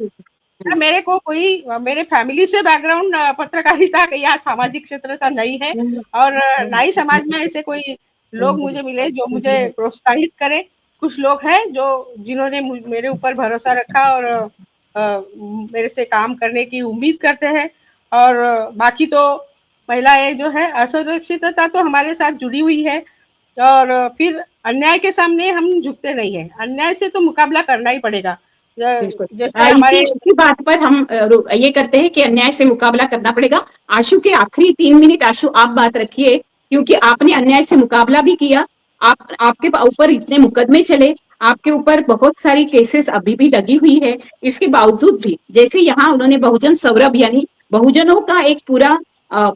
मेरे को कोई मेरे फैमिली से बैकग्राउंड पत्रकारिता या सामाजिक क्षेत्र का नहीं है और ना ही समाज में ऐसे कोई लोग मुझे मिले जो मुझे प्रोत्साहित करे। कुछ लोग हैं जिन्होंने मेरे ऊपर भरोसा रखा और मेरे से काम करने की उम्मीद करते हैं। और बाकी तो महिलाएं जो है, असुरक्षितता तो हमारे साथ जुड़ी हुई है और फिर अन्याय के सामने हम झुकते नहीं है, अन्याय से तो मुकाबला करना ही पड़ेगा। इसी बात पर हम ये करते हैं कि अन्याय से मुकाबला करना पड़ेगा। आशु के आखिरी 3 मिनट आशु आप बात रखिए, क्योंकि आपने अन्याय से मुकाबला भी किया, आपके ऊपर इतने मुकदमे चले, आपके ऊपर बहुत सारी केसेस अभी भी लगी हुई है, इसके बावजूद भी जैसे यहाँ उन्होंने बहुजन सौरभ यानी बहुजनों का एक पूरा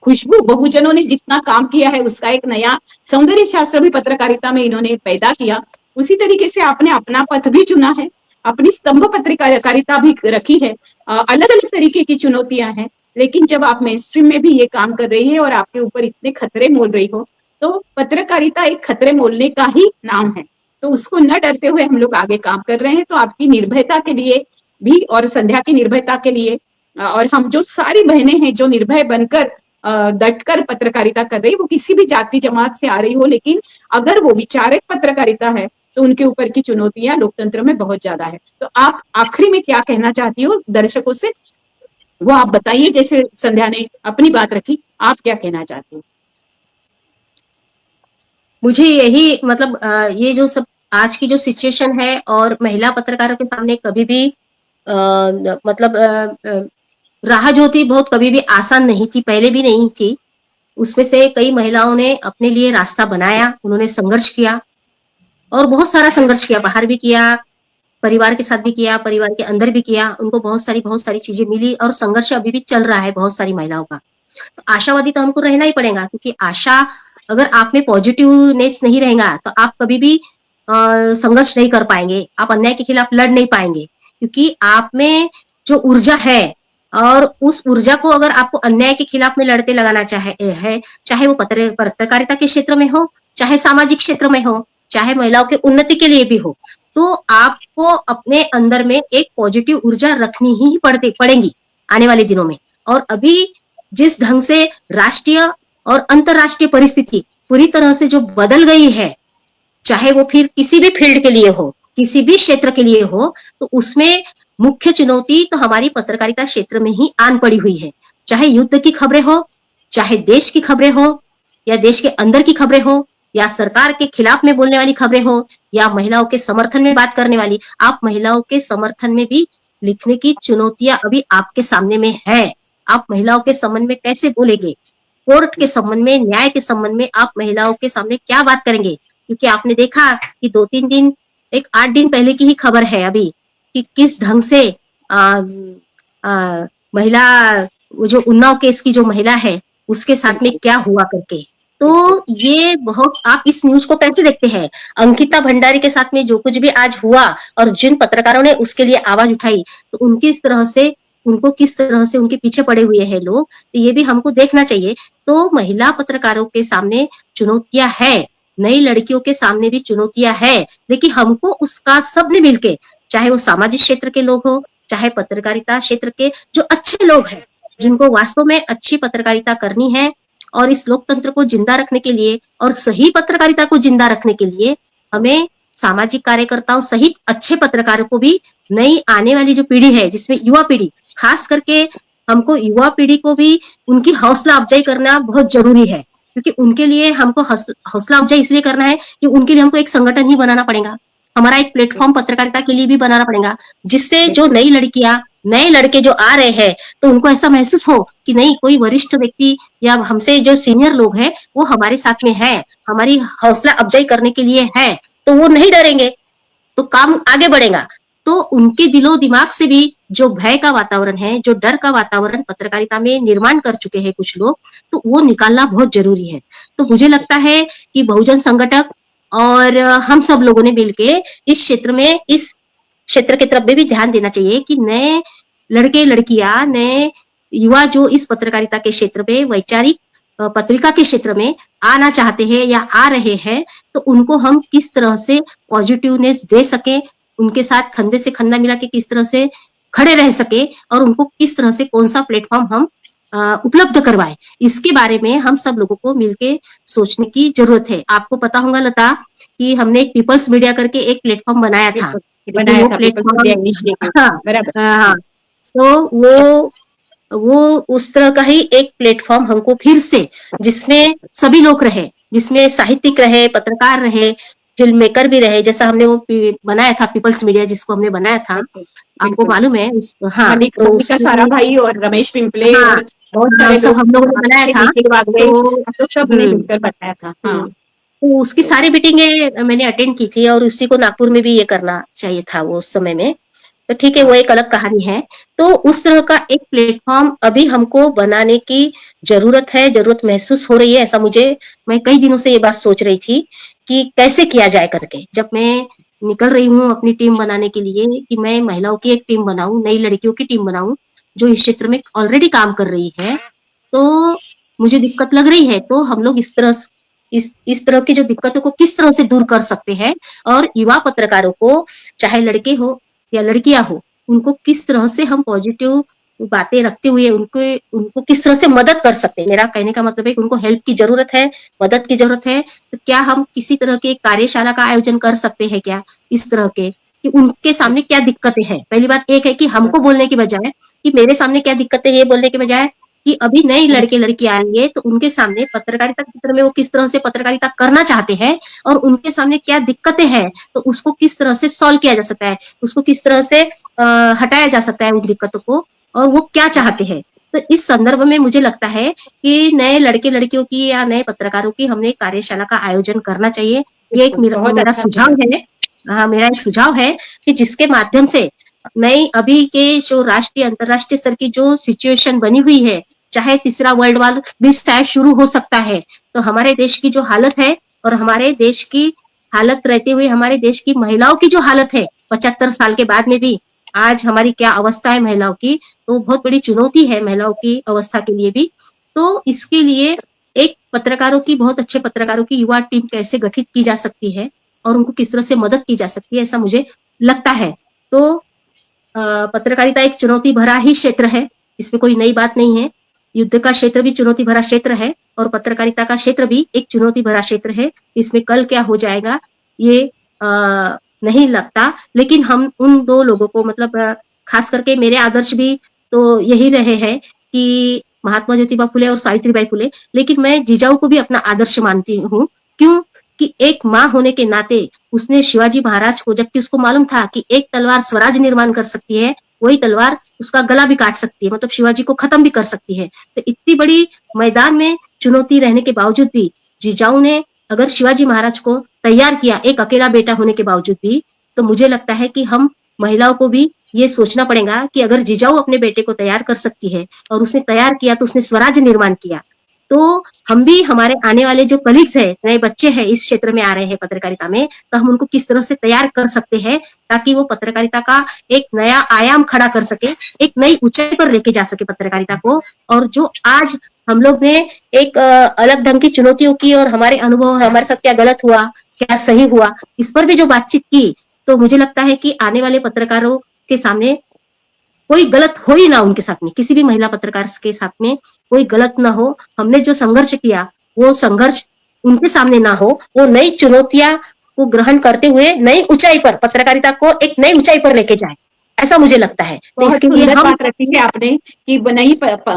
खुशबू, बहुजनों ने जितना काम किया है उसका एक नया सौंदर्य शास्त्र भी पत्रकारिता में इन्होंने पैदा किया, उसी तरीके से आपने अपना पथ भी चुना है, अपनी स्तंभ पत्रकारिता भी रखी है। अलग अलग तरीके की चुनौतियां हैं, लेकिन जब आप मेन स्ट्रीम में भी ये काम कर रही है और आपके ऊपर इतने खतरे मोल रही हो, तो पत्रकारिता एक खतरे मोलने का ही नाम है, तो उसको न डरते हुए हम लोग आगे काम कर रहे हैं। तो आपकी निर्भयता के लिए भी और संध्या की निर्भयता के लिए और हम जो सारी बहनें हैं जो निर्भय बनकर डटकर पत्रकारिता कर रही, वो किसी भी जाति जमात से आ रही हो, लेकिन अगर वो विचारक पत्रकारिता है तो उनके ऊपर की चुनौतियां लोकतंत्र में बहुत ज्यादा है। तो आप आखिरी में क्या कहना चाहती हो दर्शकों से, वो आप बताइए। जैसे संध्या ने अपनी बात रखी, आप क्या कहना चाहती हो? मुझे यही मतलब ये जो सब आज की जो सिचुएशन है और महिला पत्रकारों के सामने कभी भी मतलब राह जो थी बहुत कभी भी आसान नहीं थी, पहले भी नहीं थी, उसमें से कई महिलाओं ने अपने लिए रास्ता बनाया, उन्होंने संघर्ष किया और बहुत सारा संघर्ष किया, बाहर भी किया, परिवार के साथ भी किया, परिवार के अंदर भी किया, उनको बहुत सारी चीजें मिली और संघर्ष अभी भी चल रहा है बहुत सारी महिलाओं का। तो आशावादी तो हमको रहना ही पड़ेगा, क्योंकि आशा अगर आप में पॉजिटिवनेस नहीं रहेगा तो आप कभी भी संघर्ष नहीं कर पाएंगे, आप अन्याय के खिलाफ लड़ नहीं पाएंगे, क्योंकि आप में जो ऊर्जा है और उस ऊर्जा को अगर आपको अन्याय के खिलाफ में लड़ते लगाना चाहे वो पत्रकारिता के क्षेत्र में हो, चाहे सामाजिक क्षेत्र में हो, चाहे महिलाओं के उन्नति के लिए भी हो, तो आपको अपने अंदर में एक पॉजिटिव ऊर्जा रखनी ही पड़ेगी आने वाले दिनों में। और अभी जिस ढंग से राष्ट्रीय और अंतरराष्ट्रीय परिस्थिति पूरी तरह से जो बदल गई है, चाहे वो फिर किसी भी फील्ड के लिए हो, किसी भी क्षेत्र के लिए हो, तो उसमें मुख्य चुनौती तो हमारी पत्रकारिता क्षेत्र में ही आन पड़ी हुई है। चाहे युद्ध की खबरें हो, चाहे देश की खबरें हो, या देश के अंदर की खबरें हो, या सरकार के खिलाफ में बोलने वाली खबरें हो, या महिलाओं के समर्थन में बात करने वाली। आप महिलाओं के समर्थन में भी लिखने की चुनौतियां अभी आपके सामने में है। आप महिलाओं के संबंध में कैसे बोलेंगे, कोर्ट के संबंध में, न्याय के संबंध में आप महिलाओं के सामने क्या बात करेंगे? क्योंकि आपने देखा कि 2-3 दिन, 8 दिन पहले की ही खबर है अभी कि किस ढंग से महिला, वो जो उन्नाव केस की जो महिला है उसके साथ में क्या हुआ करके। तो ये बहुत, आप इस न्यूज को कैसे देखते हैं? अंकिता भंडारी के साथ में जो कुछ भी आज हुआ और जिन पत्रकारों ने उसके लिए आवाज उठाई, तो उनको किस तरह से उनके पीछे पड़े हुए हैं लोग, तो ये भी हमको देखना चाहिए। तो महिला पत्रकारों के सामने चुनौतियां है, नई लड़कियों के सामने भी चुनौतियां है, लेकिन हमको उसका सबने मिलके, चाहे वो सामाजिक क्षेत्र के लोग हो, चाहे पत्रकारिता क्षेत्र के जो अच्छे लोग हैं, जिनको वास्तव में अच्छी पत्रकारिता करनी है और इस लोकतंत्र को जिंदा रखने के लिए और सही पत्रकारिता को जिंदा रखने के लिए हमें सामाजिक कार्यकर्ताओं सहित अच्छे पत्रकारों को भी, नई आने वाली जो पीढ़ी है जिसमें युवा पीढ़ी, खास करके हमको युवा पीढ़ी को भी उनकी हौसला अफजाई करना बहुत जरूरी है। क्योंकि उनके लिए हमको हौसला अफजाई इसलिए करना है कि उनके लिए हमको एक संगठन ही बनाना पड़ेगा, हमारा एक प्लेटफॉर्म पत्रकारिता के लिए भी बनाना पड़ेगा, जिससे जो नई लड़कियां, नए लड़के जो आ रहे हैं, तो उनको ऐसा महसूस हो कि नहीं, कोई वरिष्ठ व्यक्ति या हमसे जो सीनियर लोग हैं वो हमारे साथ में है, हमारी हौसला अफजाई करने के लिए है, तो वो नहीं डरेंगे, तो काम आगे बढ़ेगा। तो उनके दिलो दिमाग से भी जो भय का वातावरण है, जो डर का वातावरण पत्रकारिता में निर्माण कर चुके हैं कुछ लोग, तो वो निकालना बहुत जरूरी है। तो मुझे लगता है कि बहुजन संगठक और हम सब लोगों ने मिलके इस क्षेत्र की तरफ भी ध्यान देना चाहिए कि नए लड़के लड़कियां, नए युवा जो इस पत्रकारिता के क्षेत्र में, वैचारिक पत्रिका के क्षेत्र में आना चाहते हैं या आ रहे हैं, तो उनको हम किस तरह से पॉजिटिवनेस दे सके, उनके साथ कंधे से कंधा मिला के किस तरह से खड़े रह सके और उनको किस तरह से कौन सा प्लेटफॉर्म हम उपलब्ध करवाए, इसके बारे में हम सब लोगों को मिलके सोचने की जरूरत है। आपको पता होगा लता कि हमने एक पीपल्स मीडिया करके एक प्लेटफॉर्म बनाया था, तो वो उस तरह का ही एक प्लेटफॉर्म हमको फिर से, जिसमें सभी लोग रहे, जिसमें साहित्यिक रहे, पत्रकार रहे, फिल्म मेकर भी रहे, जैसा हमने वो बनाया था पीपल्स मीडिया जिसको हमने बनाया था, आपको मालूम है? हाँ, तो सारा भाई और रमेश पिंपले, हाँ, बहुत सारे सब हम लोगों ने बनाया था, तो सब ने मिलकर बनाया था। हाँ, तो उसकी सारी मीटिंगें मैंने अटेंड की थी और उसी को नागपुर में भी ये करना चाहिए था वो उस समय में। तो ठीक है, वो एक अलग कहानी है। तो उस तरह का एक प्लेटफॉर्म अभी हमको बनाने की जरूरत है, जरूरत महसूस हो रही है। ऐसा मैं कई दिनों से ये बात सोच रही थी कि कैसे किया जाए करके। जब मैं निकल रही हूँ अपनी टीम बनाने के लिए कि मैं महिलाओं की एक टीम बनाऊं, नई लड़कियों की टीम बनाऊं जो इस क्षेत्र में ऑलरेडी काम कर रही है, तो मुझे दिक्कत लग रही है। तो हम लोग इस तरह की जो दिक्कतों को किस तरह से दूर कर सकते हैं और युवा पत्रकारों को, चाहे लड़के हो या लड़कियां हो, उनको किस तरह से हम पॉजिटिव बातें रखते हुए उनको किस तरह से मदद कर सकते हैं। मेरा कहने का मतलब है कि उनको हेल्प की जरूरत है, मदद की जरूरत है। तो क्या हम किसी तरह की कार्यशाला का आयोजन कर सकते हैं क्या, इस तरह के, कि उनके सामने क्या दिक्कतें हैं। पहली बात एक है कि हमको बोलने की बजाय, कि मेरे सामने क्या दिक्कतें, ये बोलने के बजाय कि अभी नए लड़के लड़की आएंगे तो उनके सामने पत्रकारिता के क्षेत्र में वो किस तरह से पत्रकारिता करना चाहते हैं और उनके सामने क्या दिक्कतें हैं, तो उसको किस तरह से सॉल्व किया जा सकता है, उसको किस तरह से हटाया जा सकता है उन दिक्कतों को, और वो क्या चाहते हैं। तो इस संदर्भ में मुझे लगता है कि नए लड़के लड़कियों की या नए पत्रकारों की हमने कार्यशाला का आयोजन करना चाहिए। ये एक बहुत मेरा अच्छा सुझाव है। मेरा एक सुझाव है कि जिसके माध्यम से नई अभी के जो राष्ट्रीय अंतर्राष्ट्रीय स्तर की जो सिचुएशन बनी हुई है, चाहे तीसरा वर्ल्ड वॉर भी शायद शुरू हो सकता है, तो हमारे देश की जो हालत है और हमारे देश की हालत रहते हुए हमारे देश की महिलाओं की जो हालत है 75 साल के बाद में भी आज हमारी क्या अवस्था है महिलाओं की, तो बहुत बड़ी चुनौती है महिलाओं की अवस्था के लिए भी। तो इसके लिए एक पत्रकारों की, बहुत अच्छे पत्रकारों की युवा टीम कैसे गठित की जा सकती है और उनको किस तरह से मदद की जा सकती है, ऐसा मुझे लगता है। तो पत्रकारिता एक चुनौती भरा ही क्षेत्र है, इसमें कोई नई बात नहीं है। युद्ध का क्षेत्र भी चुनौती भरा क्षेत्र है और पत्रकारिता का क्षेत्र भी एक चुनौती भरा क्षेत्र है। इसमें कल क्या हो जाएगा ये नहीं लगता, लेकिन हम उन दो लोगों को मतलब खास करके मेरे आदर्श भी तो यही रहे हैं कि महात्मा ज्योतिबा फुले और सावित्रीबाई फुले, लेकिन मैं जिजाऊ को भी अपना आदर्श मानती हूँ। क्यों कि एक माँ होने के नाते उसने शिवाजी महाराज को, जबकि उसको मालूम था कि एक तलवार स्वराज निर्माण कर सकती है, वही तलवार उसका गला भी काट सकती है, मतलब शिवाजी को खत्म भी कर सकती है। तो इतनी बड़ी मैदान में चुनौती रहने के बावजूद भी जिजाऊ ने अगर शिवाजी महाराज को तैयार किया, एक अकेला बेटा होने के बावजूद भी, तो मुझे लगता है कि हम महिलाओं को भी ये सोचना पड़ेगा कि अगर जिजाऊ अपने बेटे को तैयार कर सकती है और उसने तैयार किया तो उसने स्वराज निर्माण किया, तो हम भी हमारे आने वाले जो कलीग्स है, नए बच्चे हैं इस क्षेत्र में आ रहे हैं पत्रकारिता में, तो हम उनको किस तरह से तैयार कर सकते हैं ताकि वो पत्रकारिता का एक नया आयाम खड़ा कर सके, एक नई ऊंचाई पर लेके जा सके पत्रकारिता को। और जो आज हम लोग ने एक अलग ढंग की चुनौतियों की और हमारे अनुभव, हमारे साथ क्या गलत हुआ, क्या सही हुआ, इस पर भी जो बातचीत की, तो मुझे लगता है कि आने वाले पत्रकारों के सामने कोई गलत हो ही ना, उनके साथ में किसी भी महिला पत्रकार के साथ में कोई गलत ना हो। हमने जो संघर्ष किया वो संघर्ष उनके सामने ना हो, वो नई चुनौतियां को ग्रहण करते हुए नई ऊंचाई पर पत्रकारिता को एक नई ऊंचाई पर लेके जाए, ऐसा मुझे लगता है। तो बहुत इसके लिए सुंदर हम बात रखी है आपने कि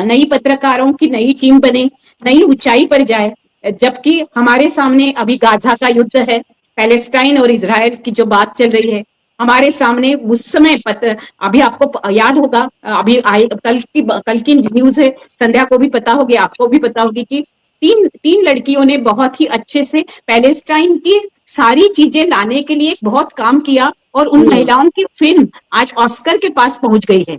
नई पत्रकारों की नई टीम बने, नई ऊंचाई पर जाए। जबकि हमारे सामने अभी गाजा का युद्ध है, पैलेस्टाइन और इजराइल की जो बात चल रही है हमारे सामने उस समय अभी आपको याद होगा, अभी कल की न्यूज है, संध्या को भी पता होगी, आपको भी पता होगी कि तीन लड़कियों ने बहुत ही अच्छे से पैलेस्टाइन की सारी चीजें लाने के लिए बहुत काम किया और उन महिलाओं की फिल्म आज ऑस्कर के पास पहुंच गई है,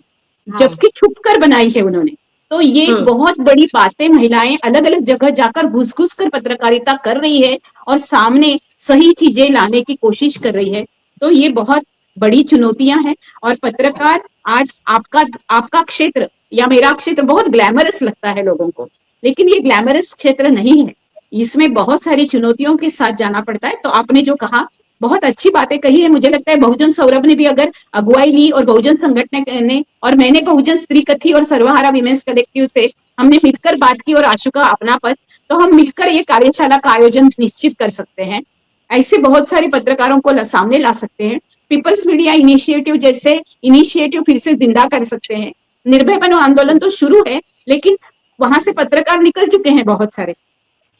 जबकि छुपकर बनाई है उन्होंने। तो ये बहुत बड़ी बातें महिलाएं अलग अलग जगह जाकर घुस घुस कर पत्रकारिता कर रही है और सामने सही चीजें लाने की कोशिश कर रही है। तो ये बहुत बड़ी चुनौतियां हैं और पत्रकार आज आपका क्षेत्र या मेरा क्षेत्र बहुत ग्लैमरस लगता है लोगों को, लेकिन ये ग्लैमरस क्षेत्र नहीं है, इसमें बहुत सारी चुनौतियों के साथ जाना पड़ता है। तो आपने जो कहा बहुत अच्छी बातें कही है। मुझे लगता है बहुजन सौरभ ने भी अगर अगुवाई ली और बहुजन संगठन ने और मैंने बहुजन स्त्री कथी और सर्वहारा विमेंस कलेक्टिव से हमने मिलकर बात की और आशु का अपना पद, तो हम मिलकर ये कार्यशाला का आयोजन निश्चित कर सकते हैं। ऐसे बहुत सारे पत्रकारों को सामने ला सकते हैं। पीपल्स मीडिया इनिशिएटिव जैसे इनिशिएटिव फिर से जिंदा कर सकते हैं। निर्भय बनो आंदोलन तो शुरू है, लेकिन वहां से पत्रकार निकल चुके हैं बहुत सारे,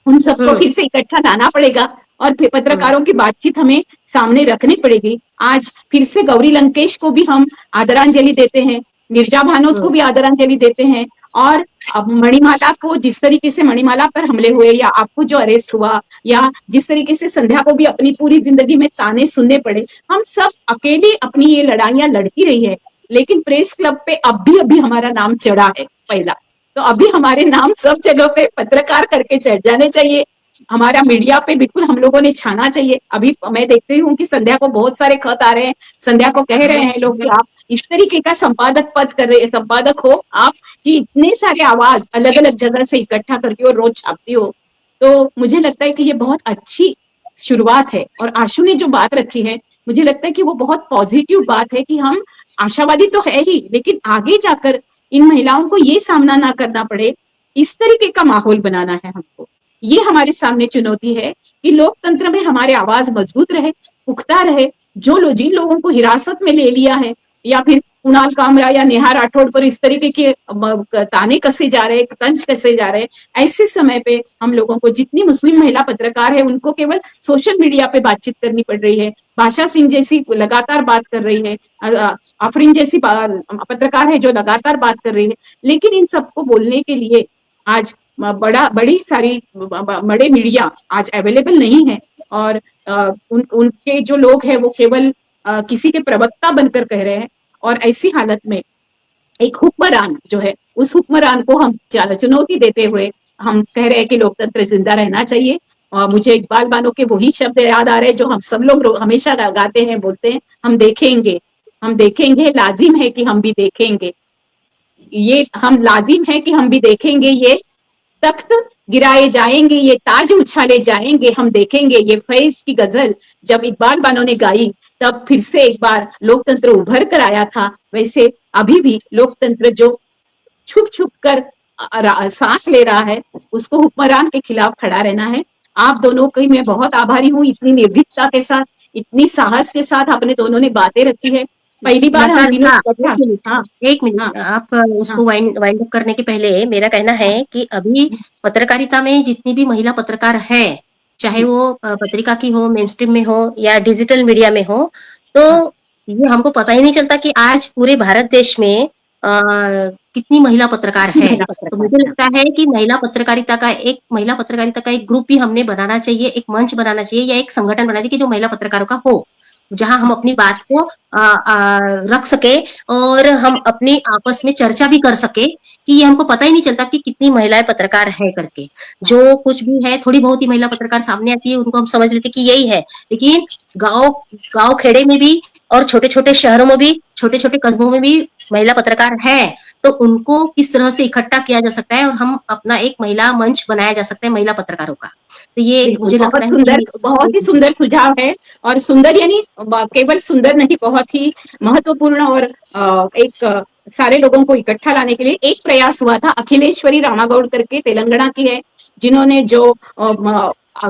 उन सबको फिर से इकट्ठा लाना पड़ेगा और फिर पत्रकारों की बातचीत हमें सामने रखनी पड़ेगी। आज फिर से गौरी लंकेश को भी हम आदरांजलि देते हैं, मिर्जा भानोद को भी आदरांजलि देते हैं, और अब मणिमाला को जिस तरीके से मणिमाला पर हमले हुए या आपको जो अरेस्ट हुआ या जिस तरीके से संध्या को भी अपनी पूरी जिंदगी में ताने सुनने पड़े, हम सब अकेले अपनी ये लड़ाइयां लड़ती रही है, लेकिन प्रेस क्लब पे अभी हमारा नाम चढ़ा है पहला, तो अभी हमारे नाम सब जगह पे पत्रकार करके चढ़ जाने चाहिए। हमारा मीडिया पे बिल्कुल हम लोगों ने छाना चाहिए। अभी मैं देखती हूँ कि संध्या को बहुत सारे खत आ रहे हैं, संध्या को कह रहे हैं लोग कि आप इस तरीके का संपादक पद कर रहे, संपादक हो आप कि इतने सारे आवाज अलग अलग जगह से इकट्ठा करती हो, रोज छापती हो। तो मुझे लगता है कि ये बहुत अच्छी शुरुआत है और आशु ने जो बात रखी है मुझे लगता है कि वो बहुत पॉजिटिव बात है कि हम आशावादी तो है ही, लेकिन आगे जाकर इन महिलाओं को ये सामना ना करना पड़े, इस तरीके का माहौल बनाना है हमको। ये हमारे सामने चुनौती है कि लोकतंत्र में हमारे आवाज मजबूत रहे, पुख्ता रहे। जिन लोगों को हिरासत में ले लिया है या फिर कुणाल कामरा या नेहा राठौड़ पर इस तरीके के ताने कसे जा रहे, तंज कसे जा रहे, ऐसे समय पे हम लोगों को, जितनी मुस्लिम महिला पत्रकार है उनको केवल सोशल मीडिया पे बातचीत करनी पड़ रही है, भाषा सिंह जैसी लगातार बात कर रही है, आफरीन जैसी पत्रकार है जो लगातार बात कर रही है, लेकिन इन सबको बोलने के लिए आज बड़ी सारी बड़े मीडिया आज अवेलेबल नहीं है, और उनके जो लोग हैं वो केवल किसी के प्रवक्ता बनकर कह रहे हैं। और ऐसी हालत में एक हुक्मरान जो है, उस हुक्मरान को हम चुनौती देते हुए हम कह रहे हैं कि लोकतंत्र जिंदा रहना चाहिए। और मुझे इकबाल बानो के वही शब्द याद आ रहे हैं जो हम सब लोग हमेशा गाते हैं, बोलते हैं, हम देखेंगे, लाजिम है कि हम भी देखेंगे, ये हम लाजिम है कि हम भी देखेंगे, ये तख्त गिराए जाएंगे, ये ताज उछाले जाएंगे, हम देखेंगे। ये फैज की गजल जब इकबाल बानो ने गाई तब फिर से एक बार लोकतंत्र उभर कर आया था। वैसे अभी भी लोकतंत्र जो छुप छुप कर सांस ले रहा है, उसको हुक्मरान के खिलाफ खड़ा रहना है। आप दोनों की मैं बहुत आभारी हूँ, इतनी निर्भीकता के साथ, इतनी साहस के साथ आपने दोनों ने बातें रखी है। पहली बार हम तीनों एक मिनट आप उसको वाइंड अप करने के पहले मेरा कहना है कि अभी पत्रकारिता में जितनी भी महिला पत्रकार है, चाहे वो पत्रिका की हो, मेन स्ट्रीम में हो या डिजिटल मीडिया में हो, तो ये हमको पता ही नहीं चलता कि आज पूरे भारत देश में कितनी महिला पत्रकार है। तो मुझे लगता है कि महिला पत्रकारिता का एक ग्रुप भी हमने बनाना चाहिए, एक मंच बनाना चाहिए या एक संगठन बनाना चाहिए कि जो महिला पत्रकारों का हो, जहां हम अपनी बात को रख सके और हम अपनी आपस में चर्चा भी कर सके कि ये हमको पता ही नहीं चलता कि कितनी महिलाएं पत्रकार है करके। जो कुछ भी है, थोड़ी बहुत ही महिला पत्रकार सामने आती है, उनको हम समझ लेते कि यही है, लेकिन गांव खेड़े में भी और छोटे छोटे शहरों में भी, छोटे छोटे कस्बों में भी महिला पत्रकार है। तो उनको किस तरह से इकट्ठा किया जा सकता है और हम अपना एक महिला मंच बनाया जा सकता है महिला पत्रकारों का। तो ये मुझे लगता है बहुत ही सुंदर सुझाव है, और सुंदर यानी केवल सुंदर नहीं, बहुत ही महत्वपूर्ण, और एक सारे लोगों को इकट्ठा लाने के लिए एक प्रयास हुआ था। अखिलेश्वरी रामागौड़ करके तेलंगाना की है, जिन्होंने जो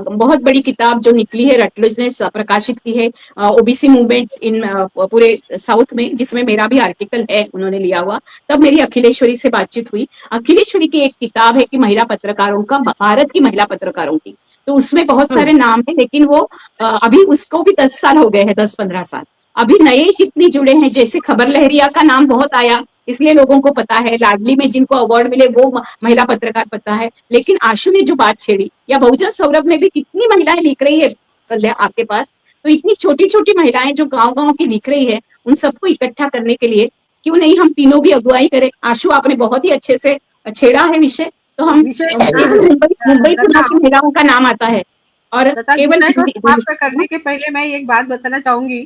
बहुत बड़ी किताब जो निकली है, रटलेज ने प्रकाशित की है, ओबीसी मूवमेंट इन पूरे साउथ में, जिसमें मेरा भी आर्टिकल है, उन्होंने लिया हुआ। तब मेरी अखिलेश्वरी से बातचीत हुई। अखिलेश्वरी की एक किताब है कि महिला पत्रकारों का, भारत की महिला पत्रकारों की, तो उसमें बहुत सारे नाम है, लेकिन वो अभी उसको भी 10 साल हो गए हैं, 10-15 साल। अभी नए जितने जुड़े हैं, जैसे खबर लहरिया का नाम बहुत आया, इसलिए लोगों को पता है, लाडली में जिनको अवार्ड मिले वो महिला पत्रकार पता है। लेकिन आशु ने जो बात छेड़ी, या बहुजन सौरभ में भी कितनी महिलाएं लिख रही है संध्या आपके पास, तो इतनी छोटी छोटी महिलाएं जो गांव-गांव की लिख रही है, उन सबको इकट्ठा करने के लिए क्यों नहीं हम तीनों भी अगुवाई करें। आशु, आपने बहुत ही अच्छे से छेड़ा है विषय, तो हम मुंबई की महिलाओं का नाम आता है, और केवल समाप्त करने के पहले मैं एक बात बताना चाहूंगी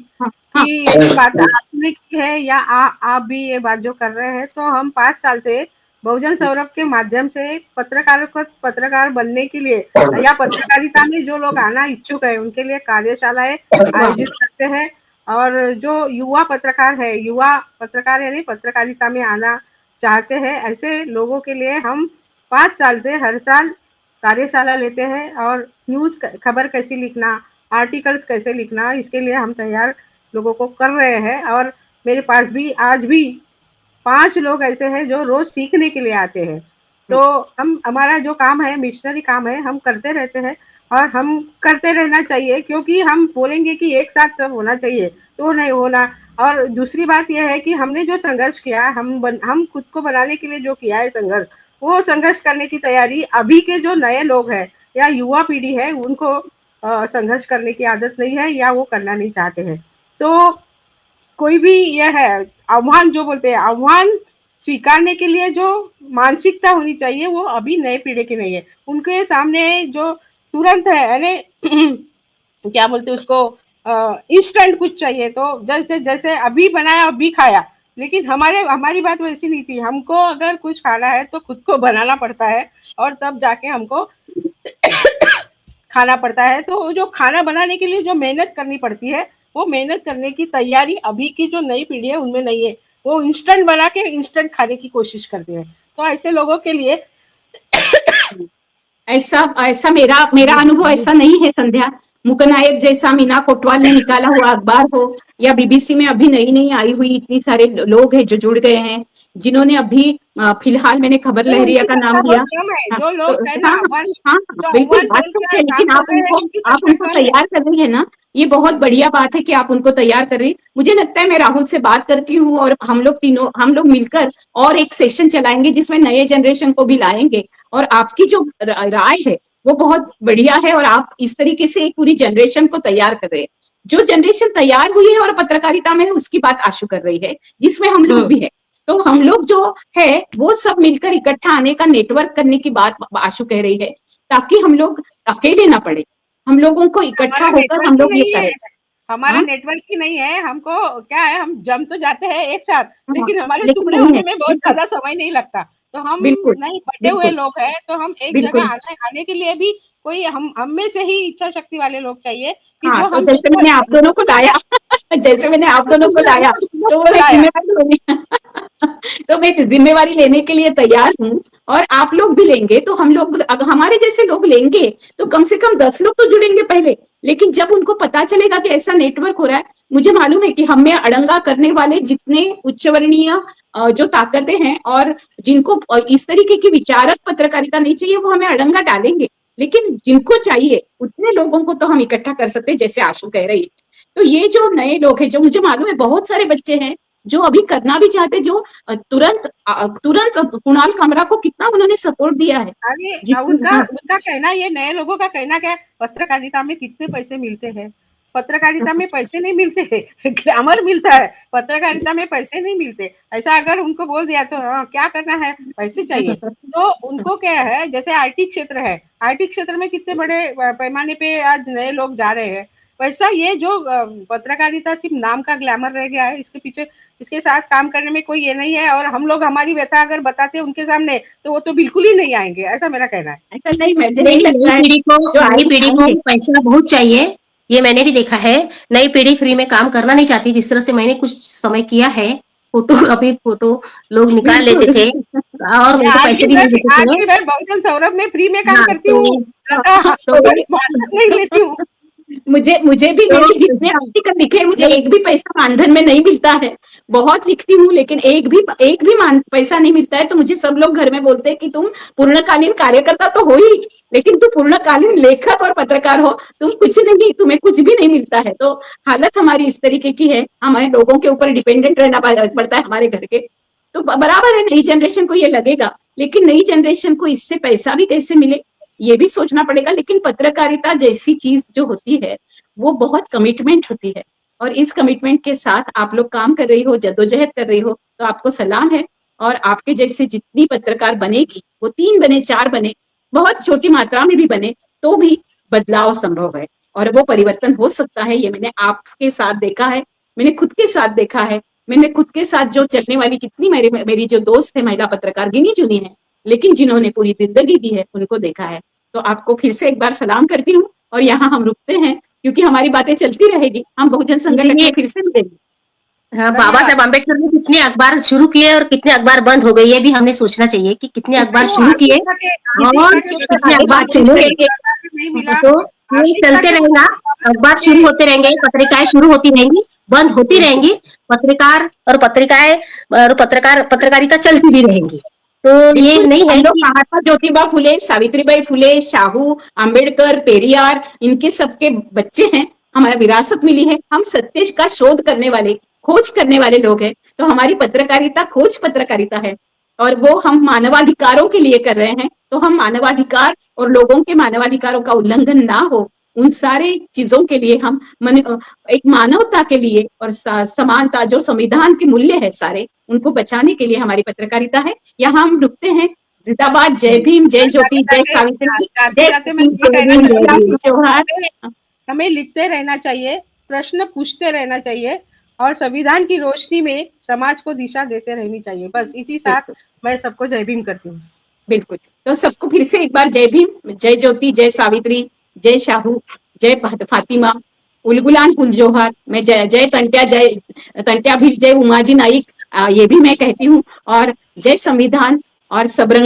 कि ये बात आपने की है या आप भी ये बात जो कर रहे हैं, तो हम 5 साल से बहुजन सौरभ के माध्यम से पत्रकार बनने के लिए या पत्रकारिता में जो लोग आना इच्छुक है उनके लिए कार्यशालाएं आयोजित करते हैं। और जो युवा पत्रकार यानी पत्रकारिता में आना चाहते हैं, ऐसे लोगों के लिए हम 5 साल से हर साल कार्यशाला लेते हैं, और न्यूज खबर कैसे लिखना, आर्टिकल्स कैसे लिखना, इसके लिए हम तैयार लोगों को कर रहे हैं। और मेरे पास भी आज भी 5 लोग ऐसे हैं जो रोज सीखने के लिए आते हैं। तो हम, हमारा जो काम है मिशनरी काम है, हम करते रहते हैं और हम करते रहना चाहिए, क्योंकि हम बोलेंगे कि एक साथ सब होना चाहिए तो नहीं होना। और दूसरी बात यह है कि हमने जो संघर्ष किया, हम खुद को बनाने के लिए जो किया है संघर्ष, वो संघर्ष करने की तैयारी अभी के जो नए लोग हैं या युवा पीढ़ी है, उनको संघर्ष करने की आदत नहीं है या वो करना नहीं चाहते हैं। तो कोई भी यह है आह्वान, जो बोलते हैं आह्वान स्वीकारने के लिए जो मानसिकता होनी चाहिए, वो अभी नए पीढ़ी की नहीं है। उनके सामने जो तुरंत है, यानी क्या बोलते हैं उसको, इंस्टेंट कुछ चाहिए, तो जैसे अभी बनाया अभी खाया। लेकिन हमारी बात वैसी नहीं थी। हमको अगर कुछ खाना है तो खुद को बनाना पड़ता है और तब जाके हमको खाना पड़ता है। तो जो खाना बनाने के लिए जो मेहनत करनी पड़ती है, वो मेहनत करने की तैयारी अभी की जो नई पीढ़ी है उनमें नहीं है। वो इंस्टेंट बना के इंस्टेंट खाने की कोशिश करते हैं। तो ऐसे लोगों के लिए ऐसा मेरा अनुभव ऐसा नहीं है संध्या। मुकनायक जैसा मीना कोटवाल ने निकाला हुआ अखबार हो, या बीबीसी में अभी नई आई हुई इतनी सारे लोग हैं जो जुड़ गए हैं, जिन्होंने अभी फिलहाल मैंने खबर लहरिया का नाम लिया। जो लोग बिल्कुल बात सच है, लेकिन आप उनको तैयार कर रही है ना, ये बहुत बढ़िया बात है कि आप उनको तैयार कर रही हैं। मुझे लगता है मैं राहुल से बात करती हूँ और हम लोग मिलकर और एक सेशन चलाएंगे जिसमें नए जनरेशन को भी लाएंगे, और आपकी जो राय है वो बहुत बढ़िया है, और आप इस तरीके से एक पूरी जनरेशन को तैयार कर रहे हैं। जो जनरेशन तैयार हुई है और पत्रकारिता में है उसकी बात आशु कर रही है, जिसमें हम लोग भी है। तो हम लोग जो है वो सब मिलकर इकट्ठा आने का नेटवर्क करने की बात आशु कह रही है, ताकि हम लोग अकेले ना पड़े, हम लोगों को इकट्ठा हमारा होकर हम नेटवर्क लोग ही ये नहीं है, करें। हमारा हाँ? नेटवर्क ही नहीं है। हमको क्या है, हम जम तो जाते हैं एक साथ, हाँ, लेकिन हमारे लेकिन टुकड़े नहीं होने है, में बहुत बिल्कुल, ज्यादा समय नहीं लगता। तो हम बिल्कुल, नहीं बटे हुए बिल्कुल, लोग हैं, तो हम एक जगह बिल्कुल। आने आने के लिए भी कोई हम में से ही इच्छा शक्ति वाले लोग चाहिए कि हाँ, जो तो हम जैसे मैंने आप दोनों को लाया जैसे मैंने आप दोनों को लाया, तो वो मैं लाया। जिम्मेवारी तो मैं जिम्मेवारी लेने के लिए तैयार हूँ, और आप लोग भी लेंगे तो हम लोग, अगर हमारे जैसे लोग लेंगे तो कम से कम 10 लोग तो जुड़ेंगे पहले, लेकिन जब उनको पता चलेगा कि ऐसा नेटवर्क हो रहा है, मुझे मालूम है कि हमें अड़ंगा करने वाले जितने उच्चवर्णीय जो ताकतें हैं और जिनको इस तरीके की विचारक पत्रकारिता नहीं चाहिए, वो हमें अड़ंगा डालेंगे, लेकिन जिनको चाहिए उतने लोगों को तो हम इकट्ठा कर सकते हैं, जैसे आशु कह रही है। तो ये जो नए लोग हैं, जो मुझे मालूम है बहुत सारे बच्चे हैं जो अभी करना भी चाहते, जो तुरंत कुणाल कामरा को कितना उन्होंने सपोर्ट दिया है। अरे उनका हाँ, उनका कहना, ये नए लोगों का कहना क्या है, पत्रकारिता में कितने पैसे मिलते हैं। पत्रकारिता में पैसे नहीं मिलते हैं, ग्लैमर मिलता है, पत्रकारिता में पैसे नहीं मिलते। ऐसा अगर उनको बोल दिया तो क्या करना है, पैसे चाहिए। तो उनको क्या है, जैसे आईटी क्षेत्र है, आईटी क्षेत्र में कितने बड़े पैमाने पे आज नए लोग जा रहे हैं, वैसा ये जो पत्रकारिता सिर्फ नाम का ग्लैमर रह गया है, इसके पीछे इसके साथ काम करने में कोई ये नहीं है। और हम लोग हमारी व्यथा अगर बताते हैं उनके सामने तो वो तो बिल्कुल ही नहीं आएंगे, ऐसा मेरा कहना है। ऐसा नहीं, मुझे नहीं, नहीं लगता है जो नई पीढ़ी को आएंगे। पैसा बहुत चाहिए, ये मैंने भी देखा है। नई पीढ़ी फ्री में काम करना नहीं चाहती, जिस तरह से मैंने कुछ समय किया है, फोटोग्राफी, फोटो लोग निकाल लेते थे और मैं उनको पैसे भी नहीं देते आज थे। भी मैं बहुजन सौरभ में फ्री में काम हाँ, करती हूँ, तो नहीं लेती हूँ। मुझे भी, तो मैंने जितने आर्टिकल लिखे मुझे एक भी पैसा मानधन में नहीं मिलता है। बहुत लिखती हूँ लेकिन एक भी पैसा नहीं मिलता है। तो मुझे सब लोग घर में बोलते हैं कि तुम पूर्णकालीन कार्यकर्ता तो हो ही, लेकिन तुम पूर्णकालीन लेखक और पत्रकार हो, तुम कुछ नहीं, तुम्हें कुछ भी नहीं मिलता है। तो हालत हमारी इस तरीके की है, हमारे लोगों के ऊपर डिपेंडेंट रहना पड़ता है हमारे घर के। तो बराबर है, नई जनरेशन को ये लगेगा, लेकिन नई जनरेशन को इससे पैसा भी कैसे मिले ये भी सोचना पड़ेगा। लेकिन पत्रकारिता जैसी चीज जो होती है वो बहुत कमिटमेंट होती है, और इस कमिटमेंट के साथ आप लोग काम कर रही हो, जद्दोजहद कर रही हो, तो आपको सलाम है। और आपके जैसे जितनी पत्रकार बनेगी, वो 3 बने, 4 बने, बहुत छोटी मात्रा में भी बने, तो भी बदलाव संभव है और वो परिवर्तन हो सकता है। ये मैंने आपके साथ देखा है, मैंने खुद के साथ देखा है, मैंने खुद के साथ जो चलने वाली कितनी मेरी जो दोस्त है महिला पत्रकार, गिनी चुनी है, लेकिन जिन्होंने पूरी जिंदगी दी है उनको देखा है। तो आपको फिर से एक बार सलाम करती हूँ, और यहाँ हम रुकते हैं क्योंकि हमारी बातें चलती रहेगी। हम बहुजन संगठन में फिर से मिलेंगे। हाँ, बाबा साहब अम्बेडकर ने कितने अखबार शुरू किए और कितने अखबार बंद हो गए, ये भी हमने सोचना चाहिए कि कितने अखबार शुरू किए और कितने अखबार चले। नहीं मिला तो ये चलते रहेगा, अखबार शुरू होते रहेंगे, पत्रिकाएं शुरू होती रहेंगी, बंद होती रहेंगी, पत्रकारिता चलती भी रहेंगी। तो ये नहीं है कि महात्मा ज्योतिबा फुले, सावित्रीबाई फुले, शाहू, अंबेडकर, पेरियार, इनके सबके बच्चे हैं, हमारा विरासत मिली है। हम सत्य का शोध करने वाले, खोज करने वाले लोग हैं। तो हमारी पत्रकारिता खोज पत्रकारिता है, और वो हम मानवाधिकारों के लिए कर रहे हैं। तो हम मानवाधिकार और लोगों के मानवाधिकारों का उल्लंघन ना हो, उन सारे चीजों के लिए हम एक मानवता के लिए और समानता, जो संविधान के मूल्य है सारे, उनको बचाने के लिए हमारी पत्रकारिता है। यहाँ हम रुकते हैं। जिंदाबाद, जय भीम, जय ज्योति, जय सावित्री, जोहार। हमें लिखते रहना चाहिए, प्रश्न पूछते रहना चाहिए, और संविधान की रोशनी में समाज को दिशा देते रहनी चाहिए। बस इसी साथ मैं सबको जय भीम करती हूँ। बिल्कुल, तो सबको फिर से एक बार जय भीम, जय ज्योति, जय सावित्री, जय शाहू, जय फातिमा, उलगुलान फुल जोहार। मैं जय तंट्या भी, जय उमाजी नाइक, ये भी मैं कहती हूँ, और जय संविधान और सबरंग